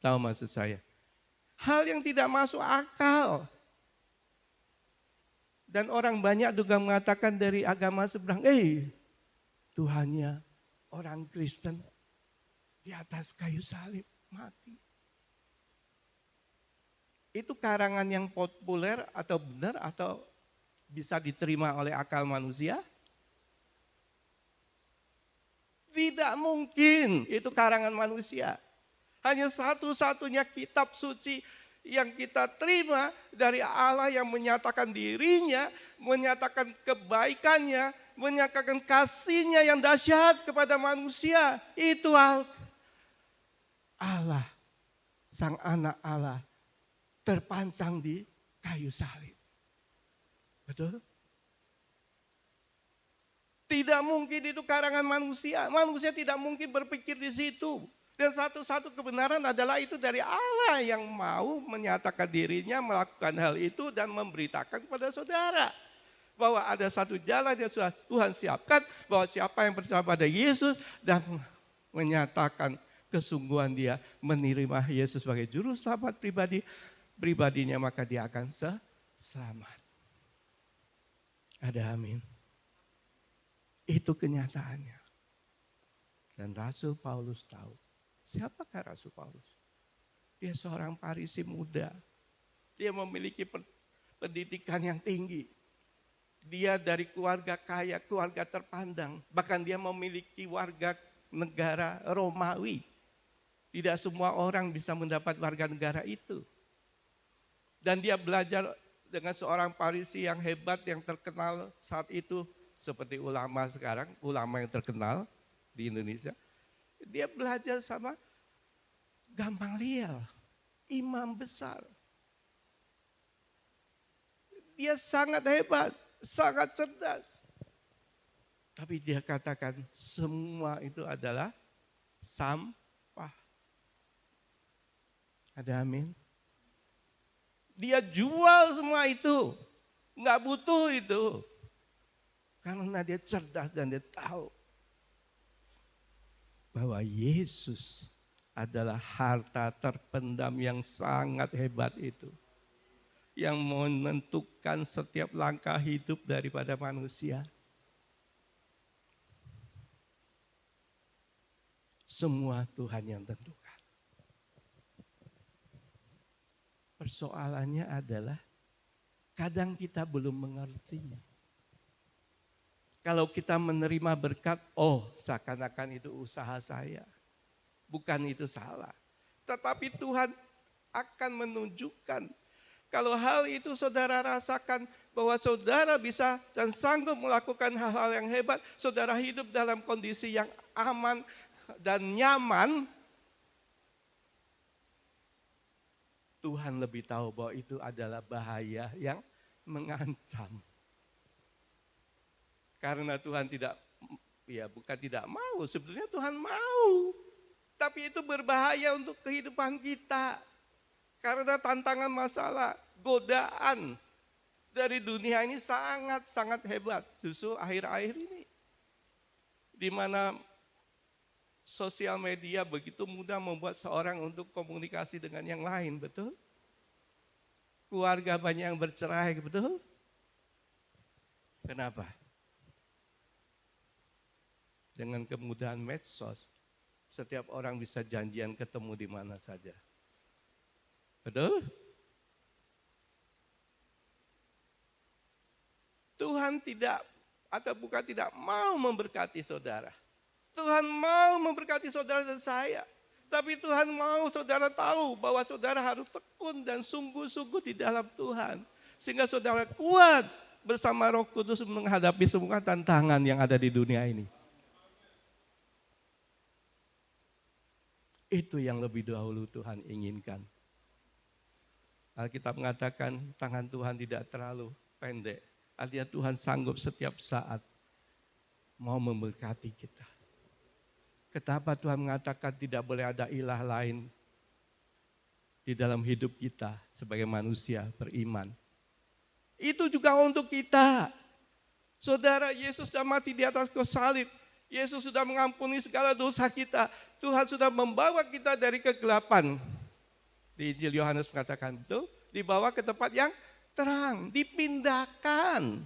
tahu maksud saya? Hal yang tidak masuk akal. Dan orang banyak juga mengatakan dari agama seberang, Tuhannya orang Kristen di atas kayu salib mati. itu karangan yang populer atau benar atau bisa diterima oleh akal manusia? Tidak mungkin itu karangan manusia. Hanya satu-satunya kitab suci yang kita terima dari Allah yang menyatakan dirinya, menyatakan kebaikannya, menyatakan kasihnya yang dahsyat kepada manusia. Itu Allah, Sang Anak Allah, terpancang di kayu salib. Betul? Tidak mungkin itu karangan manusia. Manusia tidak mungkin berpikir di situ. Dan satu-satu kebenaran adalah itu dari Allah yang mau menyatakan dirinya melakukan hal itu dan memberitakan kepada saudara. Bahwa ada satu jalan yang sudah Tuhan siapkan, bahwa siapa yang percaya pada Yesus dan menyatakan kesungguhan dia menerima Yesus sebagai juru selamat pribadinya, maka dia akan selamat. Ada amin. Itu kenyataannya. Dan Rasul Paulus tahu. Siapakah Rasul Paulus? Dia seorang Farisi muda. Dia memiliki pendidikan yang tinggi. Dia dari keluarga kaya, keluarga terpandang. Bahkan dia memiliki warga negara Romawi. Tidak semua orang bisa mendapat warga negara itu. Dan dia belajar dengan seorang Farisi yang hebat, yang terkenal saat itu. Seperti ulama sekarang, ulama yang terkenal di Indonesia. Dia belajar sama Gamaliel, imam besar. Dia sangat hebat, sangat cerdas. Tapi dia katakan semua itu adalah sampah. Ada amin? Dia jual semua itu, nggak butuh itu. Karena dia cerdas dan dia tahu bahwa Yesus adalah harta terpendam yang sangat hebat itu. Yang menentukan setiap langkah hidup daripada manusia. Semua Tuhan yang tentukan. Persoalannya adalah kadang kita belum mengerti. Kalau kita menerima berkat, seakan-akan itu usaha saya. Bukan itu salah. Tetapi Tuhan akan menunjukkan. Kalau hal itu saudara rasakan bahwa saudara bisa dan sanggup melakukan hal-hal yang hebat. Saudara hidup dalam kondisi yang aman dan nyaman. Tuhan lebih tahu bahwa itu adalah bahaya yang mengancam. Karena Tuhan bukan tidak mau, sebetulnya Tuhan mau. Tapi itu berbahaya untuk kehidupan kita. Karena tantangan masalah, godaan dari dunia ini sangat-sangat hebat. Justru akhir-akhir ini. Di mana sosial media begitu mudah membuat seorang untuk komunikasi dengan yang lain, betul? Keluarga banyak yang bercerai, betul? Kenapa? Dengan kemudahan medsos, setiap orang bisa janjian ketemu di mana saja. Betul? Tuhan tidak mau memberkati saudara. Tuhan mau memberkati saudara dan saya. Tapi Tuhan mau saudara tahu bahwa saudara harus tekun dan sungguh-sungguh di dalam Tuhan. Sehingga saudara kuat bersama Roh Kudus menghadapi semua tantangan yang ada di dunia ini. Itu yang lebih dahulu Tuhan inginkan. Alkitab mengatakan tangan Tuhan tidak terlalu pendek. Artinya Tuhan sanggup setiap saat mau memberkati kita. Kenapa Tuhan mengatakan tidak boleh ada ilah lain di dalam hidup kita sebagai manusia beriman. Itu juga untuk kita. Saudara, Yesus sudah mati di atas kayu salib. Yesus sudah mengampuni segala dosa kita. Tuhan sudah membawa kita dari kegelapan. Di Injil Yohanes mengatakan betul, dibawa ke tempat yang terang, dipindahkan.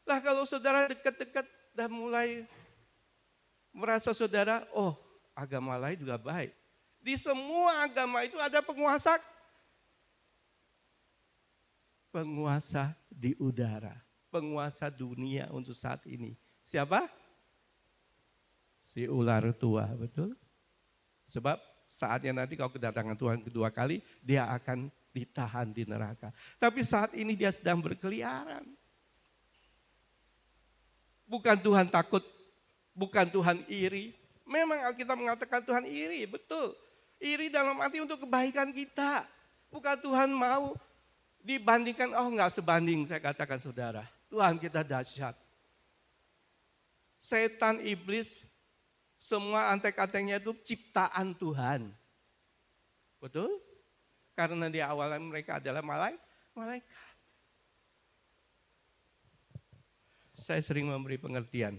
Lah kalau saudara dekat-dekat dan mulai merasa saudara, agama lain juga baik. Di semua agama itu ada penguasa penguasa di udara, penguasa dunia untuk saat ini. Siapa? Si ular tua, betul? Sebab saatnya nanti kalau kedatangan Tuhan kedua kali, dia akan ditahan di neraka. Tapi saat ini dia sedang berkeliaran. Bukan Tuhan takut, bukan Tuhan iri. Memang Alkitab mengatakan Tuhan iri, betul. Iri dalam arti untuk kebaikan kita. Bukan Tuhan mau dibandingkan, oh enggak sebanding saya katakan saudara. Tuhan kita dahsyat. Setan, iblis, semua antek-anteknya itu ciptaan Tuhan. Betul? Karena di awalan mereka adalah malaikat. Saya sering memberi pengertian.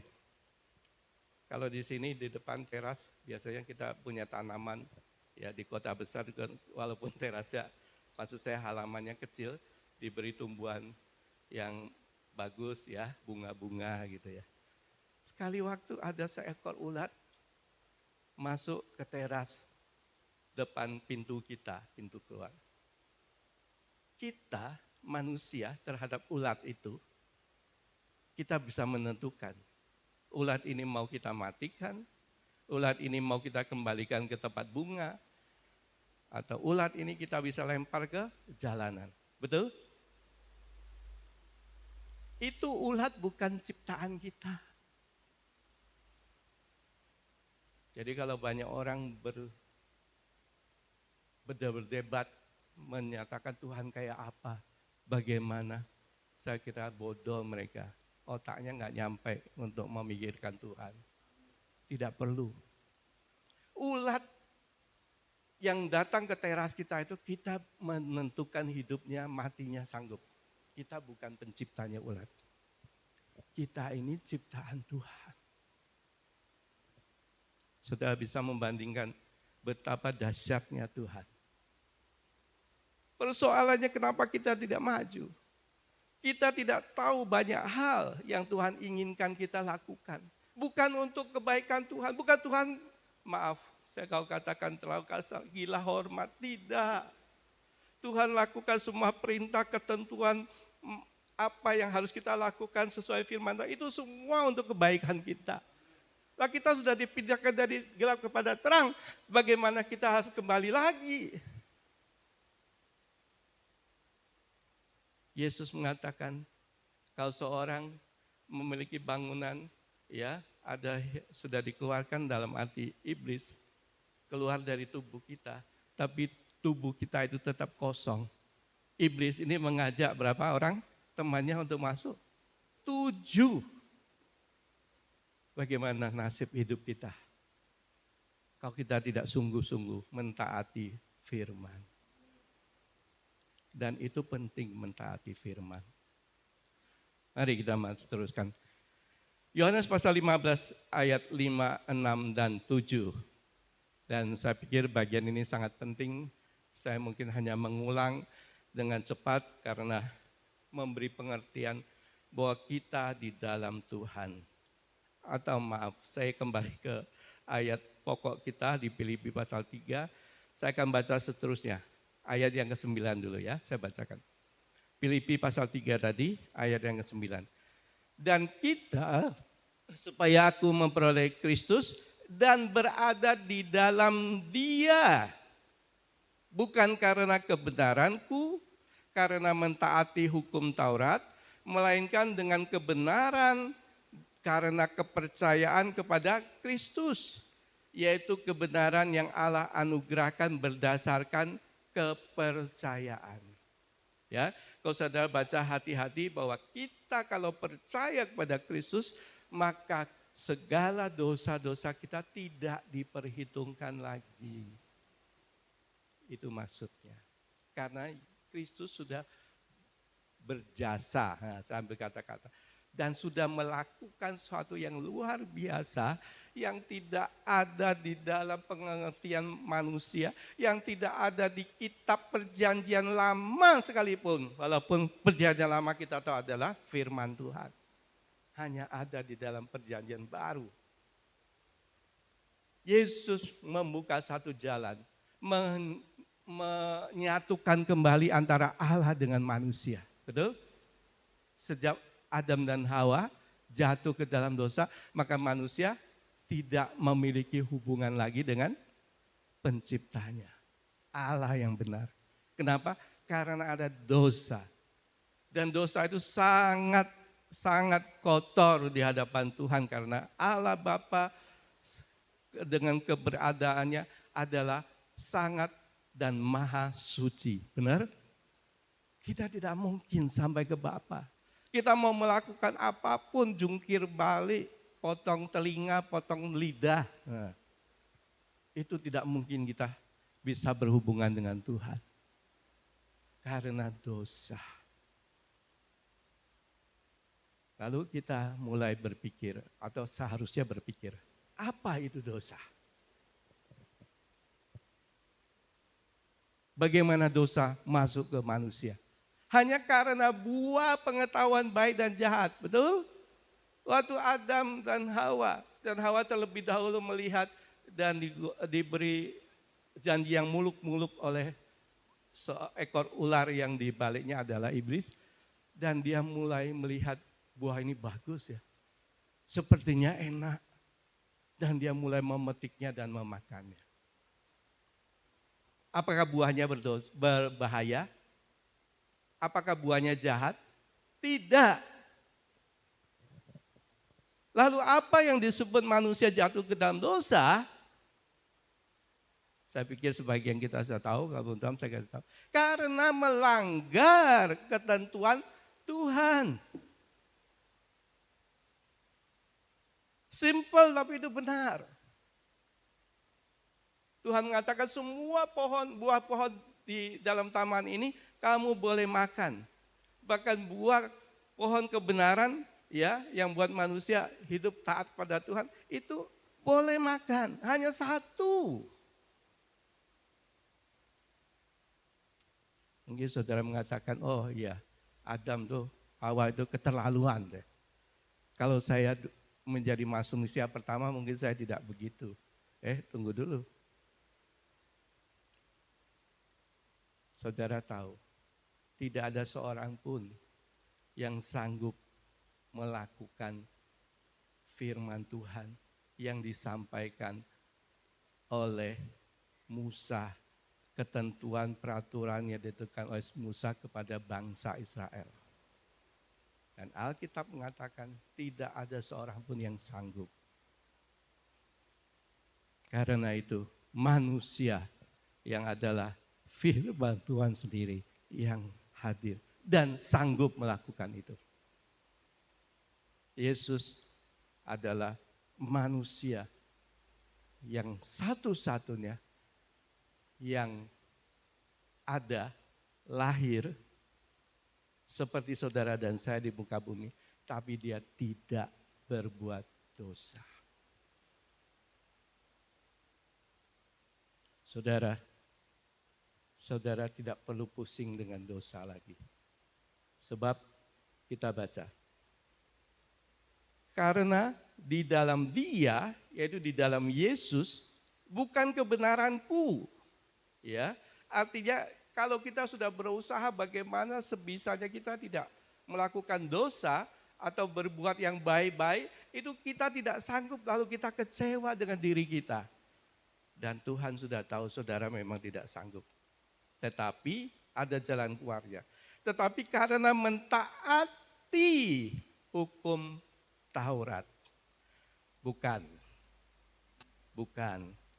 Kalau di sini di depan teras biasanya kita punya tanaman ya di kota besar walaupun terasnya maksud saya halamannya kecil diberi tumbuhan yang bagus ya, bunga-bunga gitu ya. Sekali waktu ada seekor ulat masuk ke teras depan pintu kita, pintu keluar. Kita manusia terhadap ulat itu kita bisa menentukan. Ulat ini mau kita matikan, ulat ini mau kita kembalikan ke tempat bunga, atau ulat ini kita bisa lempar ke jalanan. Betul? Itu ulat bukan ciptaan kita. Jadi kalau banyak orang berdebat menyatakan Tuhan kayak apa, bagaimana, saya kira bodoh mereka. Otaknya nggak nyampe untuk memikirkan Tuhan. Tidak perlu. Ulat yang datang ke teras kita itu kita menentukan hidupnya, matinya sanggup. Kita bukan penciptanya ulat. Kita ini ciptaan Tuhan. Saudara bisa membandingkan betapa dahsyatnya Tuhan. Persoalannya kenapa kita tidak maju? Kita tidak tahu banyak hal yang Tuhan inginkan kita lakukan. Bukan untuk kebaikan Tuhan, bukan Tuhan, maaf, saya kalau katakan terlalu kasar, gila hormat, tidak. Tuhan lakukan semua perintah, ketentuan, apa yang harus kita lakukan sesuai firman Tuhan, itu semua untuk kebaikan kita. Lah kita sudah dipindahkan dari gelap kepada terang, bagaimana kita harus kembali lagi? Yesus mengatakan kalau seorang memiliki bangunan ya sudah dikeluarkan dalam arti iblis keluar dari tubuh kita, tapi tubuh kita itu tetap kosong. Iblis ini mengajak berapa orang temannya untuk masuk? 7. Bagaimana nasib hidup kita? Kalau kita tidak sungguh-sungguh mentaati firman. Dan itu penting mentaati firman. Mari kita teruskan. Yohanes pasal 15 ayat 5, 6, dan 7. Dan saya pikir bagian ini sangat penting. Saya mungkin hanya mengulang dengan cepat karena memberi pengertian bahwa kita di dalam Tuhan. Atau maaf, saya kembali ke ayat pokok kita di Filipi pasal 3. Saya akan baca seterusnya. Ayat yang ke-9 dulu ya, saya bacakan. Filipi pasal 3 tadi, ayat yang ke-9. Dan kita, supaya aku memperoleh Kristus dan berada di dalam Dia. Bukan karena kebenaranku, karena mentaati hukum Taurat, melainkan dengan kebenaran karena kepercayaan kepada Kristus. Yaitu kebenaran yang Allah anugerahkan berdasarkan kepercayaan. Ya, kalau saudara baca hati-hati bahwa kita kalau percaya kepada Kristus, maka segala dosa-dosa kita tidak diperhitungkan lagi. Itu maksudnya. Karena Kristus sudah berjasa, saya ambil kata-kata. Dan sudah melakukan sesuatu yang luar biasa, yang tidak ada di dalam pengertian manusia, yang tidak ada di kitab perjanjian lama sekalipun. Walaupun perjanjian lama kita tahu adalah firman Tuhan. Hanya ada di dalam perjanjian baru. Yesus membuka satu jalan, menyatukan kembali antara Allah dengan manusia. Betul? Sejak Adam dan Hawa jatuh ke dalam dosa, maka manusia tidak memiliki hubungan lagi dengan penciptanya. Allah yang benar. Kenapa? Karena ada dosa. Dan dosa itu sangat kotor di hadapan Tuhan karena Allah Bapa dengan keberadaannya adalah sangat dan maha suci. Benar? Kita tidak mungkin sampai ke Bapa. Kita mau melakukan apapun, jungkir balik, potong telinga, potong lidah. Nah, itu tidak mungkin kita bisa berhubungan dengan Tuhan. Karena dosa. Lalu kita mulai berpikir, atau seharusnya berpikir, apa itu dosa? Bagaimana dosa masuk ke manusia? Hanya karena buah pengetahuan baik dan jahat, betul? Waktu Adam dan Hawa terlebih dahulu melihat dan diberi janji yang muluk-muluk oleh seekor ular yang di baliknya adalah iblis. Dan dia mulai melihat buah ini bagus ya, sepertinya enak. Dan dia mulai memetiknya dan memakannya. Apakah buahnya berbahaya? Apakah buahnya jahat? Tidak. Lalu apa yang disebut manusia jatuh ke dalam dosa? Saya pikir sebagian kita sudah tahu, kalau belum saya kasih tahu. Karena melanggar ketentuan Tuhan. Simple tapi itu benar. Tuhan mengatakan semua buah pohon di dalam taman ini kamu boleh makan. Bahkan buah pohon kebenaran ya yang buat manusia hidup taat pada Tuhan itu boleh makan. Hanya satu. Mungkin saudara mengatakan, oh iya Adam tuh, Hawa itu keterlaluan deh. Kalau saya menjadi manusia pertama mungkin saya tidak begitu. Tunggu dulu. Saudara tahu, tidak ada seorang pun yang sanggup melakukan firman Tuhan yang disampaikan oleh Musa, ketentuan peraturan yang ditentukan oleh Musa kepada bangsa Israel. Dan Alkitab mengatakan tidak ada seorang pun yang sanggup. Karena itu manusia yang adalah firman Tuhan sendiri yang hadir dan sanggup melakukan itu. Yesus adalah manusia yang satu-satunya yang ada, lahir seperti saudara dan saya di muka bumi, tapi dia tidak berbuat dosa. Saudara tidak perlu pusing dengan dosa lagi. Sebab kita baca. Karena di dalam Dia, yaitu di dalam Yesus, bukan kebenaranku. Ya, artinya kalau kita sudah berusaha bagaimana sebisanya kita tidak melakukan dosa atau berbuat yang baik-baik, itu kita tidak sanggup lalu kita kecewa dengan diri kita. Dan Tuhan sudah tahu saudara memang tidak sanggup. Tetapi ada jalan keluarnya. Tetapi karena mentaati hukum Taurat. Bukan.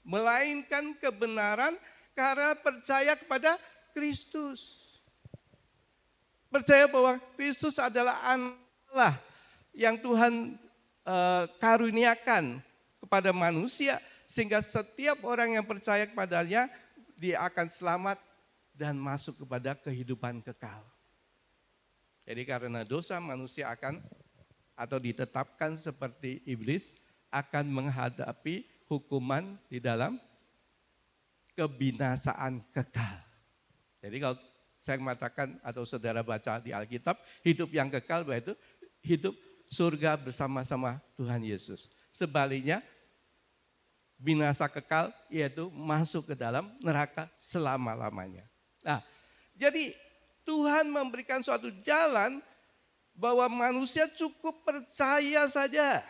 Melainkan kebenaran karena percaya kepada Kristus. Percaya bahwa Kristus adalah Allah yang Tuhan karuniakan kepada manusia. Sehingga setiap orang yang percaya kepadanya, dia akan selamat dan masuk kepada kehidupan kekal. Jadi karena dosa manusia akan atau ditetapkan seperti iblis akan menghadapi hukuman di dalam kebinasaan kekal. Jadi kalau saya mengatakan atau saudara baca di Alkitab, hidup yang kekal yaitu hidup surga bersama-sama Tuhan Yesus. Sebaliknya binasa kekal yaitu masuk ke dalam neraka selama-lamanya. Nah, jadi Tuhan memberikan suatu jalan bahwa manusia cukup percaya saja.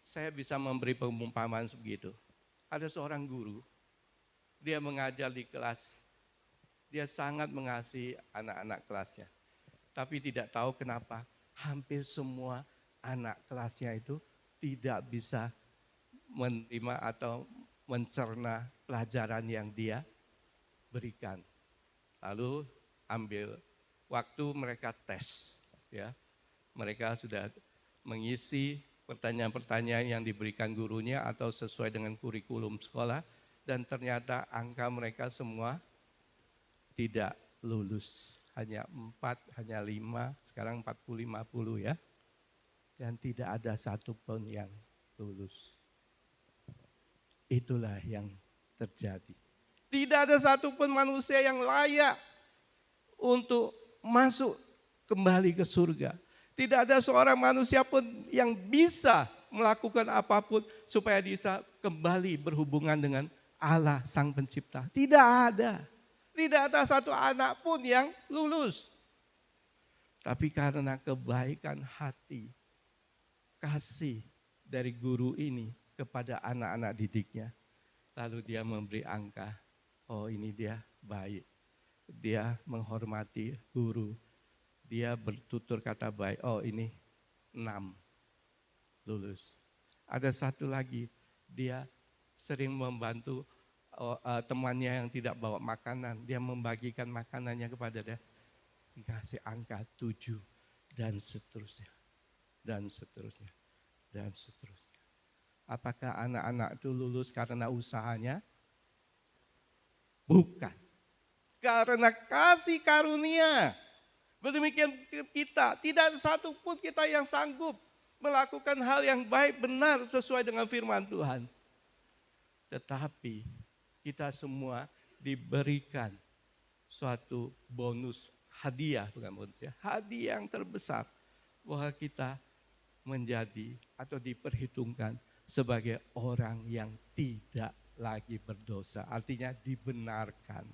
Saya bisa memberi perumpamaan begitu. Ada seorang guru, dia mengajar di kelas. Dia sangat mengasihi anak-anak kelasnya. Tapi tidak tahu kenapa hampir semua anak kelasnya itu tidak bisa menerima atau mencerna pelajaran yang dia berikan. Lalu ambil waktu mereka tes, ya. Mereka sudah mengisi pertanyaan-pertanyaan yang diberikan gurunya atau sesuai dengan kurikulum sekolah, dan ternyata angka mereka semua tidak lulus. Hanya 4, hanya 5, sekarang 40-50 ya. Dan tidak ada satupun yang lulus. Itulah yang terjadi. Tidak ada satupun manusia yang layak untuk masuk kembali ke surga. Tidak ada seorang manusia pun yang bisa melakukan apapun supaya bisa kembali berhubungan dengan Allah Sang Pencipta. Tidak ada. Tidak ada satu anak pun yang lulus. Tapi karena kebaikan hati, kasih dari guru ini kepada anak-anak didiknya, lalu dia memberi angka, oh ini dia baik. Dia menghormati guru. Dia bertutur kata baik, oh ini 6 lulus. Ada satu lagi, dia sering membantu temannya yang tidak bawa makanan. Dia membagikan makanannya kepada dia. Dikasih angka 7 dan seterusnya. Dan seterusnya. Dan seterusnya. Apakah anak-anak itu lulus karena usahanya? Bukan. Karena kasih karunia. Demikian kita, tidak ada satupun kita yang sanggup melakukan hal yang baik benar sesuai dengan firman Tuhan. Tetapi kita semua diberikan suatu bonus hadiah, bukan bonus ya, hadiah yang terbesar bahwa kita menjadi atau diperhitungkan sebagai orang yang tidak lagi berdosa, artinya dibenarkan.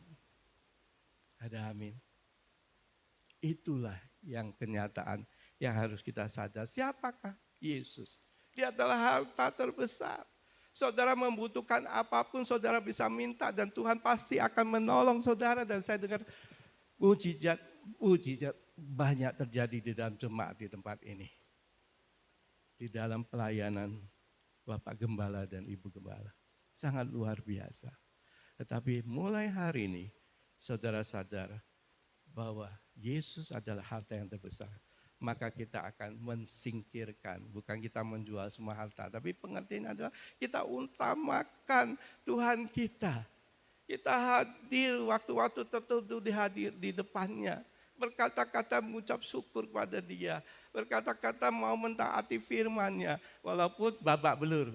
Ada amin. Itulah yang kenyataan yang harus kita sadar. Siapakah Yesus? Dia adalah harta terbesar. Saudara membutuhkan apapun, saudara bisa minta dan Tuhan pasti akan menolong saudara. Dan saya dengar mujizat banyak terjadi di dalam jemaat di tempat ini. Di dalam pelayanan Bapak Gembala dan Ibu Gembala. Sangat luar biasa. Tetapi mulai hari ini, saudara sadar bahwa Yesus adalah harta yang terbesar. Maka kita akan mensingkirkan, bukan kita menjual semua harta. Tapi pengertian adalah kita utamakan Tuhan kita. Kita hadir waktu-waktu tertentu dihadir di depannya. Berkata-kata mengucap syukur kepada dia. Berkata-kata mau mentaati firman-Nya. Walaupun babak belur.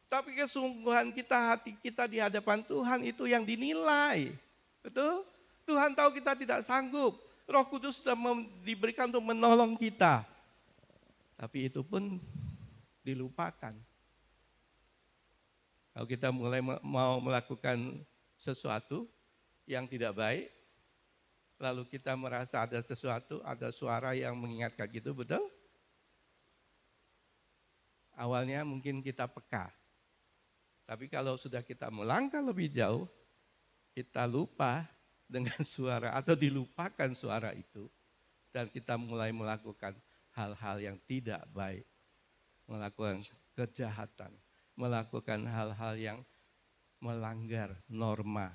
Tapi kesungguhan kita, hati kita di hadapan Tuhan itu yang dinilai. Betul? Tuhan tahu kita tidak sanggup. Roh Kudus sudah diberikan untuk menolong kita. Tapi itu pun dilupakan. Kalau kita mulai mau melakukan sesuatu yang tidak baik, lalu kita merasa ada sesuatu, ada suara yang mengingatkan gitu, betul? Awalnya mungkin kita peka. Tapi kalau sudah kita melangkah lebih jauh, kita lupa dengan suara atau dilupakan suara itu. Dan kita mulai melakukan hal-hal yang tidak baik. Melakukan kejahatan. Melakukan hal-hal yang melanggar norma.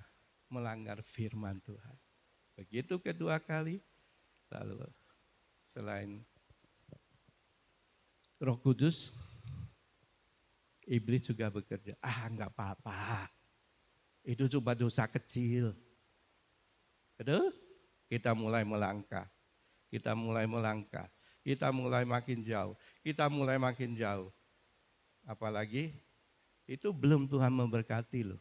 Melanggar firman Tuhan. Begitu kedua kali. Lalu selain Roh Kudus, iblis juga bekerja. Enggak apa-apa. Itu cuma dosa kecil. Betul? Kita mulai melangkah. Kita mulai melangkah. Kita mulai makin jauh. Kita mulai makin jauh. Apalagi itu belum Tuhan memberkati loh.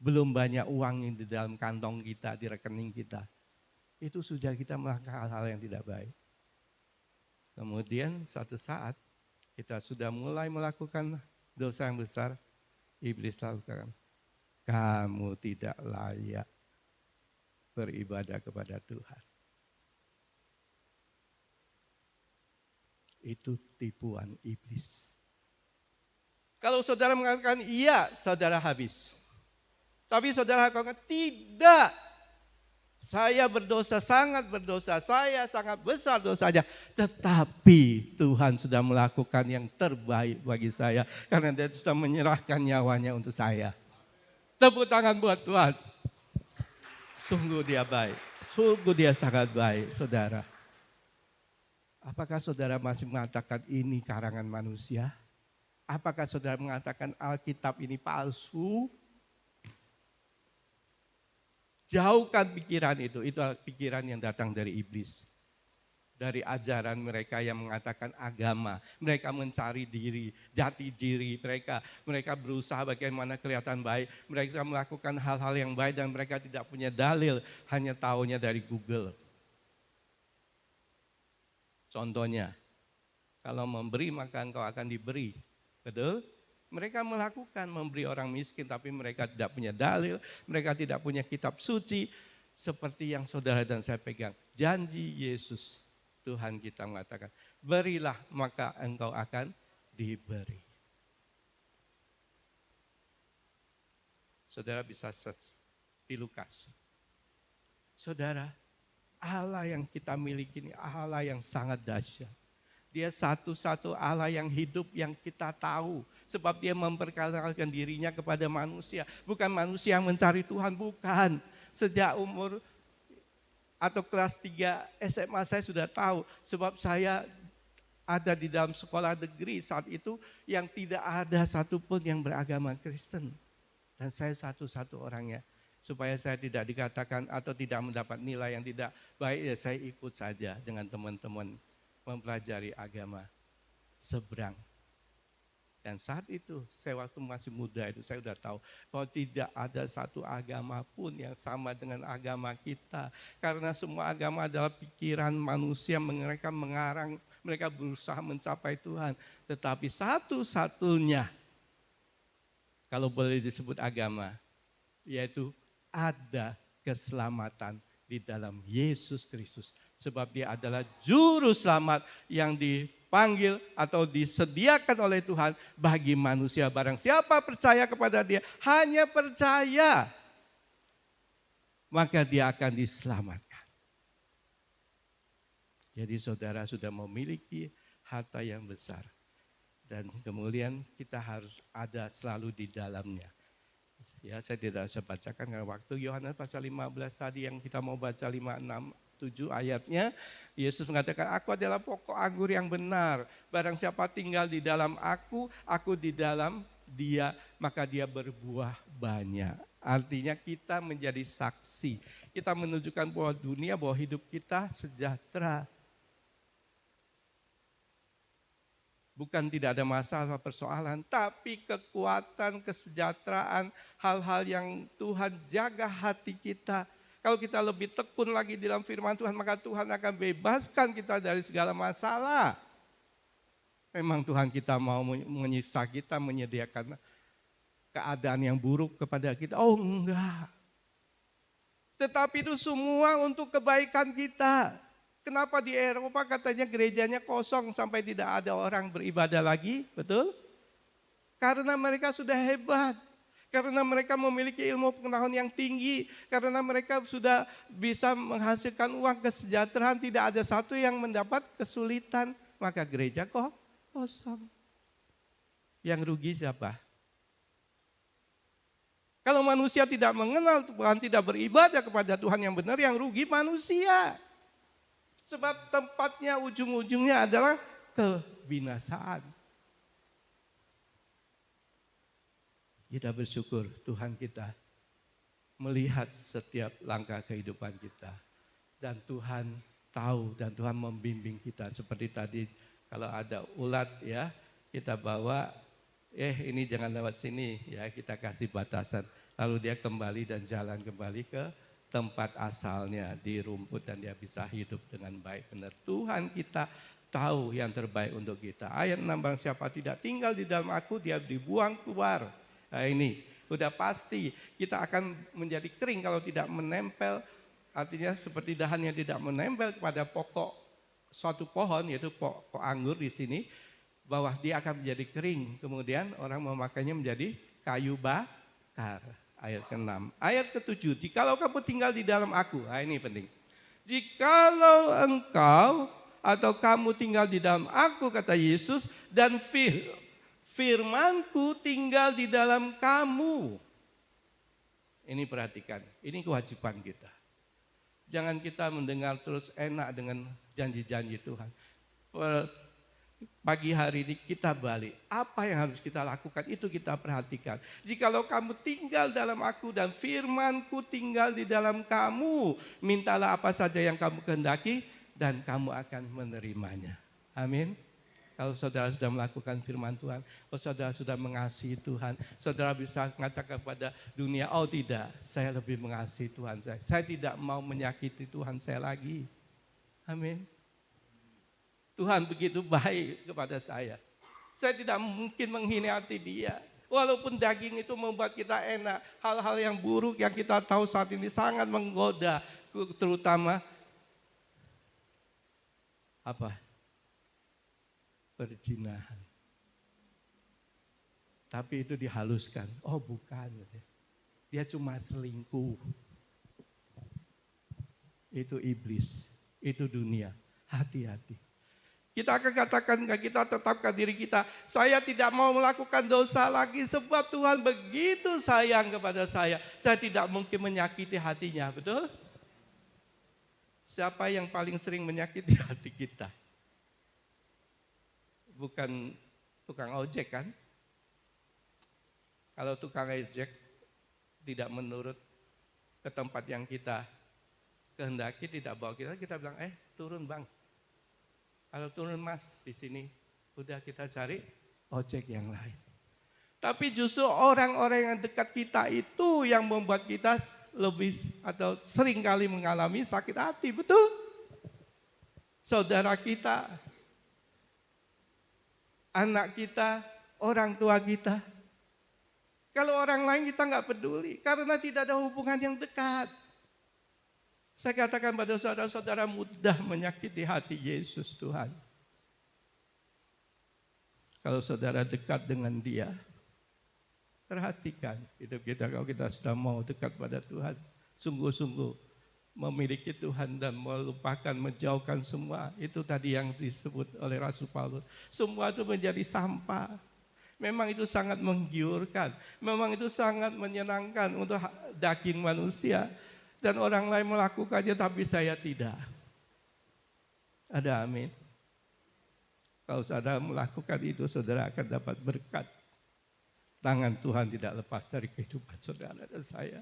Belum banyak uang yang di dalam kantong kita, di rekening kita. Itu sudah kita melakukan hal-hal yang tidak baik. Kemudian suatu saat kita sudah mulai melakukan dosa yang besar, iblis lakukan. kamu tidak layak beribadah kepada Tuhan. Itu tipuan iblis. Kalau saudara mengatakan iya, saudara habis. Tapi saudara katakan tidak. Saya berdosa, sangat berdosa. Saya sangat besar dosanya. Tetapi Tuhan sudah melakukan yang terbaik bagi saya. Karena dia sudah menyerahkan nyawanya untuk saya. Tepuk tangan buat Tuhan. Sungguh dia baik. Sungguh dia sangat baik, saudara. Apakah saudara masih mengatakan ini karangan manusia? Apakah saudara mengatakan Alkitab ini palsu? Jauhkan pikiran itu pikiran yang datang dari iblis. Dari ajaran mereka yang mengatakan agama. Mereka mencari diri, jati diri mereka. Mereka berusaha bagaimana kelihatan baik. Mereka melakukan hal-hal yang baik dan mereka tidak punya dalil. Hanya tahunya dari Google. Contohnya, kalau memberi maka engkau akan diberi. Betul? Mereka melakukan memberi orang miskin tapi mereka tidak punya dalil, mereka tidak punya kitab suci seperti yang saudara dan saya pegang. Janji Yesus, Tuhan kita mengatakan, berilah maka engkau akan diberi. Saudara bisa search di Lukas. Saudara, Allah yang kita miliki ini Allah yang sangat dahsyat. Dia satu-satu Allah yang hidup yang kita tahu. Sebab dia memperkenalkan dirinya kepada manusia. Bukan manusia yang mencari Tuhan, bukan. Sejak umur atau kelas 3 SMA saya sudah tahu. Sebab saya ada di dalam sekolah negeri saat itu yang tidak ada satupun yang beragama Kristen. Dan saya satu-satu orangnya. Supaya saya tidak dikatakan atau tidak mendapat nilai yang tidak baik, ya saya ikut saja dengan teman-teman mempelajari agama seberang. Dan saat itu, saya waktu masih muda itu saya sudah tahu bahwa tidak ada satu agama pun yang sama dengan agama kita. Karena semua agama adalah pikiran manusia, mereka mengarang, mereka berusaha mencapai Tuhan. Tetapi satu-satunya, kalau boleh disebut agama, yaitu ada keselamatan di dalam Yesus Kristus. Sebab dia adalah juru selamat yang dipanggil atau disediakan oleh Tuhan bagi manusia. Barang siapa percaya kepada dia, hanya percaya, maka dia akan diselamatkan. Jadi saudara sudah memiliki harta yang besar. Dan kemudian kita harus ada selalu di dalamnya. Ya, saya tidak bisa bacakan karena waktu. Yohanes pasal 15 tadi yang kita mau baca 5, 6, 7 ayatnya. Yesus mengatakan, aku adalah pokok anggur yang benar. Barang siapa tinggal di dalam aku di dalam dia, maka dia berbuah banyak. Artinya kita menjadi saksi. Kita menunjukkan bahwa dunia, bahwa hidup kita sejahtera. Bukan tidak ada masalah, persoalan, tapi kekuatan, kesejahteraan, hal-hal yang Tuhan jaga hati kita. Kalau kita lebih tekun lagi dalam firman Tuhan, maka Tuhan akan bebaskan kita dari segala masalah. Memang Tuhan kita mau menyiksa kita, menyediakan keadaan yang buruk kepada kita. Oh enggak. Tetapi itu semua untuk kebaikan kita. Kenapa di Eropa katanya gerejanya kosong sampai tidak ada orang beribadah lagi, betul? Karena mereka sudah hebat, karena mereka memiliki ilmu pengetahuan yang tinggi, karena mereka sudah bisa menghasilkan uang, kesejahteraan, tidak ada satu yang mendapat kesulitan, maka gereja kok kosong. Yang rugi siapa? Kalau manusia tidak mengenal Tuhan, tidak beribadah kepada Tuhan yang benar, yang rugi manusia. Sebab tempatnya ujung-ujungnya adalah kebinasaan. Kita bersyukur Tuhan kita melihat setiap langkah kehidupan kita. Dan Tuhan tahu dan Tuhan membimbing kita. Seperti tadi kalau ada ulat ya kita bawa, ini jangan lewat sini ya, kita kasih batasan. Lalu dia kembali dan jalan kembali ke tempat asalnya di rumput dan dia bisa hidup dengan baik benar. Tuhan kita tahu yang terbaik untuk kita. Ayat 6, barang siapa tidak tinggal di dalam aku, dia dibuang keluar. Nah ini, Udah pasti kita akan menjadi kering kalau tidak menempel, artinya seperti dahan yang tidak menempel kepada pokok suatu pohon, yaitu pokok anggur di sini, bahwa dia akan menjadi kering. Kemudian orang memakainya menjadi kayu bakar. Ayat ke-6. Ayat ke-7, jikalau kamu tinggal di dalam aku, nah ini penting. Jikalau engkau atau kamu tinggal di dalam aku, kata Yesus, dan firmanku tinggal di dalam kamu. Ini perhatikan, ini kewajiban kita. Jangan kita mendengar terus enak dengan janji-janji Tuhan. Pagi hari ini kita balik. Apa yang harus kita lakukan itu kita perhatikan. Jikalau kamu tinggal dalam aku dan firmanku tinggal di dalam kamu, mintalah apa saja yang kamu kehendaki dan kamu akan menerimanya. Amin. Kalau saudara sudah melakukan firman Tuhan, kalau saudara sudah mengasihi Tuhan, saudara bisa mengatakan kepada dunia, oh tidak, saya lebih mengasihi Tuhan saya. Saya tidak mau menyakiti Tuhan saya lagi. Amin. Tuhan begitu baik kepada saya. Saya tidak mungkin mengkhianati dia. Walaupun daging itu membuat kita enak, hal-hal yang buruk yang kita tahu saat ini sangat menggoda, terutama apa? Perzinahan. Tapi itu dihaluskan. Oh bukan. Dia cuma selingkuh. Itu iblis. Itu dunia. Hati-hati. Kita akan katakan, kita tetapkan diri kita. Saya tidak mau melakukan dosa lagi sebab Tuhan begitu sayang kepada saya. Saya tidak mungkin menyakiti hatinya. Betul? Siapa yang paling sering menyakiti hati kita? Bukan tukang ojek kan? Kalau tukang ojek tidak menurut ke tempat yang kita kehendaki, tidak bawa kita bilang, turun bang. Kalau turun mas di sini, udah kita cari ojek yang lain. Tapi justru orang-orang yang dekat kita itu yang membuat kita lebih atau sering kali mengalami sakit hati, betul? Saudara kita, anak kita, orang tua kita. Kalau orang lain kita nggak peduli karena tidak ada hubungan yang dekat. Saya katakan pada saudara-saudara mudah menyakiti hati Yesus Tuhan. Kalau saudara dekat dengan Dia, perhatikan hidup kita. Kalau kita sudah mau dekat pada Tuhan, sungguh-sungguh memiliki Tuhan dan melupakan, menjauhkan semua. Itu tadi yang disebut oleh Rasul Paulus. Semua itu menjadi sampah. Memang itu sangat menggiurkan. Memang itu sangat menyenangkan untuk daging manusia. Dan orang lain melakukannya tapi saya tidak. Ada amin. Kalau saudara melakukan itu, saudara akan dapat berkat. Tangan Tuhan tidak lepas dari kehidupan saudara dan saya.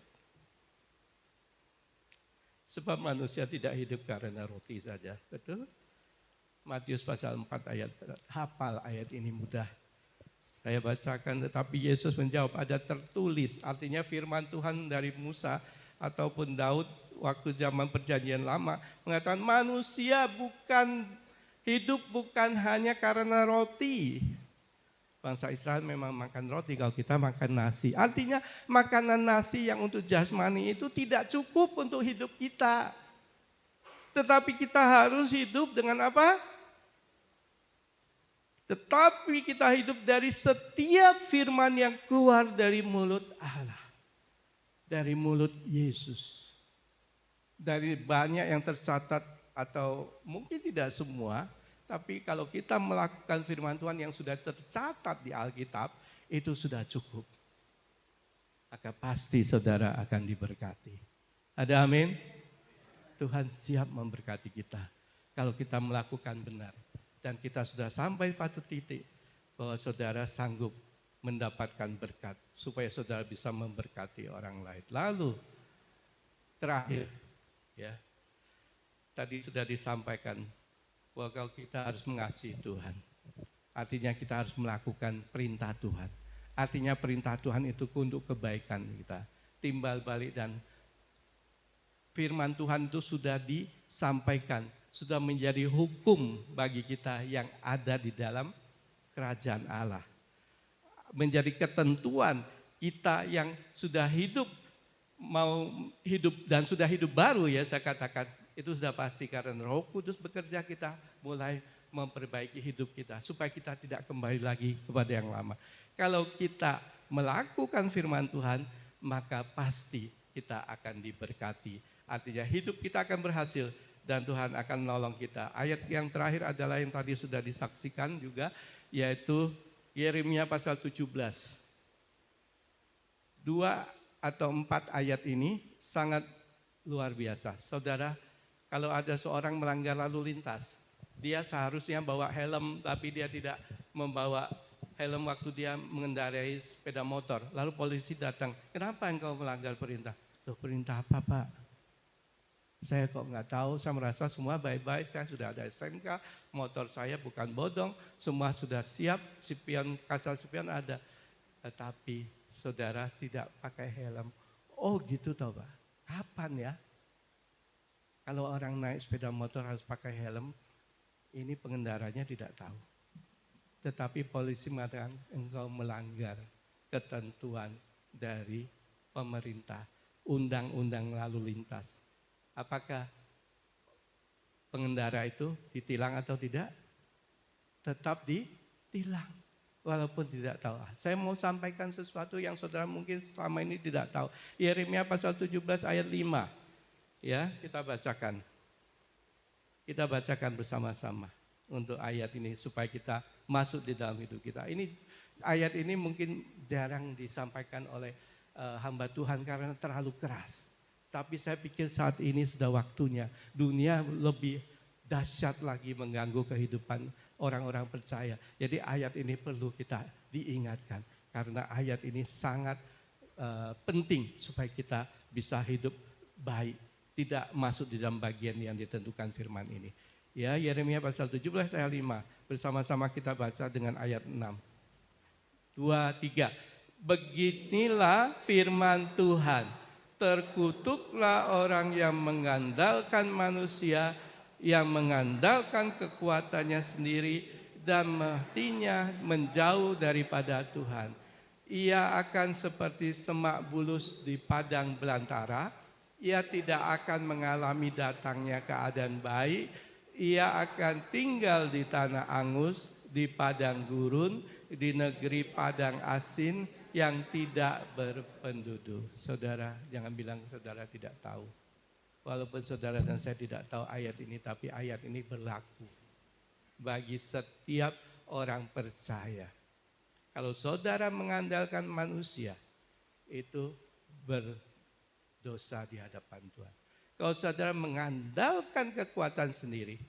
Sebab manusia tidak hidup karena roti saja. Betul? Matius pasal 4 ayat. Hafal ayat ini mudah. Saya bacakan, tetapi Yesus menjawab, ada tertulis. Artinya firman Tuhan dari Musa ataupun Daud waktu zaman perjanjian lama mengatakan manusia hidup bukan hanya karena roti. Bangsa Israel memang makan roti, kalau kita makan nasi. Artinya makanan nasi yang untuk jasmani itu tidak cukup untuk hidup kita. Tetapi kita harus hidup dengan apa? Tetapi kita hidup dari setiap firman yang keluar dari mulut Allah. Dari mulut Yesus. Dari banyak yang tercatat atau mungkin tidak semua, tapi kalau kita melakukan firman Tuhan yang sudah tercatat di Alkitab, itu sudah cukup. Maka pasti saudara akan diberkati. Ada amin? Tuhan siap memberkati kita kalau kita melakukan benar. Dan kita sudah sampai pada titik bahwa saudara sanggup mendapatkan berkat supaya saudara bisa memberkati orang lain. Lalu terakhir ya. Tadi sudah disampaikan bahwa kalau kita harus mengasihi Tuhan. Artinya kita harus melakukan perintah Tuhan. Artinya perintah Tuhan itu untuk kebaikan kita. Timbal balik dan firman Tuhan itu sudah disampaikan, sudah menjadi hukum bagi kita yang ada di dalam kerajaan Allah. Menjadi ketentuan kita yang sudah hidup, mau hidup dan sudah hidup baru ya saya katakan, itu sudah pasti karena Roh Kudus bekerja, kita mulai memperbaiki hidup kita supaya kita tidak kembali lagi kepada yang lama. Kalau kita melakukan firman Tuhan, maka pasti kita akan diberkati. Artinya hidup kita akan berhasil dan Tuhan akan menolong kita. Ayat yang terakhir adalah yang tadi sudah disaksikan juga, yaitu Yeremia pasal 17. 2 atau 4 ayat ini sangat luar biasa. Saudara, kalau ada seorang melanggar lalu lintas, dia seharusnya bawa helm tapi dia tidak membawa helm waktu dia mengendarai sepeda motor. Lalu polisi datang, kenapa engkau melanggar perintah? Loh, perintah apa Pak? Saya kok nggak tahu, saya merasa semua baik-baik, saya sudah ada STNK, motor saya bukan bodong, semua sudah siap, kaca spion ada. Tetapi saudara tidak pakai helm. Oh gitu tau Pak. Kapan ya? Kalau orang naik sepeda motor harus pakai helm, ini pengendaranya tidak tahu. Tetapi polisi mengatakan engkau melanggar ketentuan dari pemerintah, undang-undang lalu lintas. Apakah pengendara itu ditilang atau tidak? Tetap ditilang. Walaupun tidak tahu. Saya mau sampaikan sesuatu yang saudara mungkin selama ini tidak tahu. Yeremia pasal 17 ayat 5. Ya, kita bacakan. Kita bacakan bersama-sama untuk ayat ini supaya kita masuk di dalam hidup kita. Ini ayat ini mungkin jarang disampaikan oleh hamba Tuhan karena terlalu keras. Tapi saya pikir saat ini sudah waktunya. Dunia lebih dahsyat lagi mengganggu kehidupan orang-orang percaya. Jadi ayat ini perlu kita diingatkan. Karena ayat ini sangat penting supaya kita bisa hidup baik. Tidak masuk di dalam bagian yang ditentukan firman ini. Ya, Yeremia pasal 17 ayat 5. Bersama-sama kita baca dengan ayat 6. 2, 3. Beginilah firman Tuhan. Terkutuklah orang yang mengandalkan manusia, yang mengandalkan kekuatannya sendiri dan hatinya menjauh daripada Tuhan. Ia akan seperti semak bulus di padang belantara. Ia tidak akan mengalami datangnya keadaan baik. Ia akan tinggal di tanah angus, di padang gurun, di negeri padang asin yang tidak berpenduduk. Saudara, jangan bilang saudara tidak tahu. Walaupun saudara dan saya tidak tahu ayat ini, tapi ayat ini berlaku bagi setiap orang percaya. Kalau saudara mengandalkan manusia, itu berdosa di hadapan Tuhan. Kalau saudara mengandalkan kekuatan sendiri,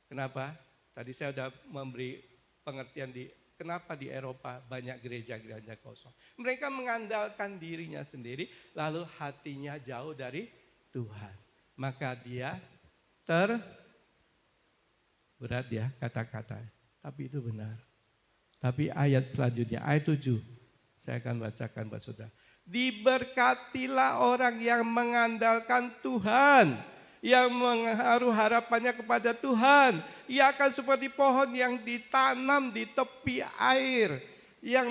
kenapa? Tadi saya sudah memberi pengertian kenapa di Eropa banyak gereja-gereja kosong. Mereka mengandalkan dirinya sendiri, lalu hatinya jauh dari Tuhan. Maka dia berat ya kata-kata. Tapi itu benar. Tapi ayat selanjutnya, ayat 7. Saya akan bacakan buat saudara. Diberkatilah orang yang mengandalkan Tuhan, yang menaruh harapannya kepada Tuhan. Ia akan seperti pohon yang ditanam di tepi air, yang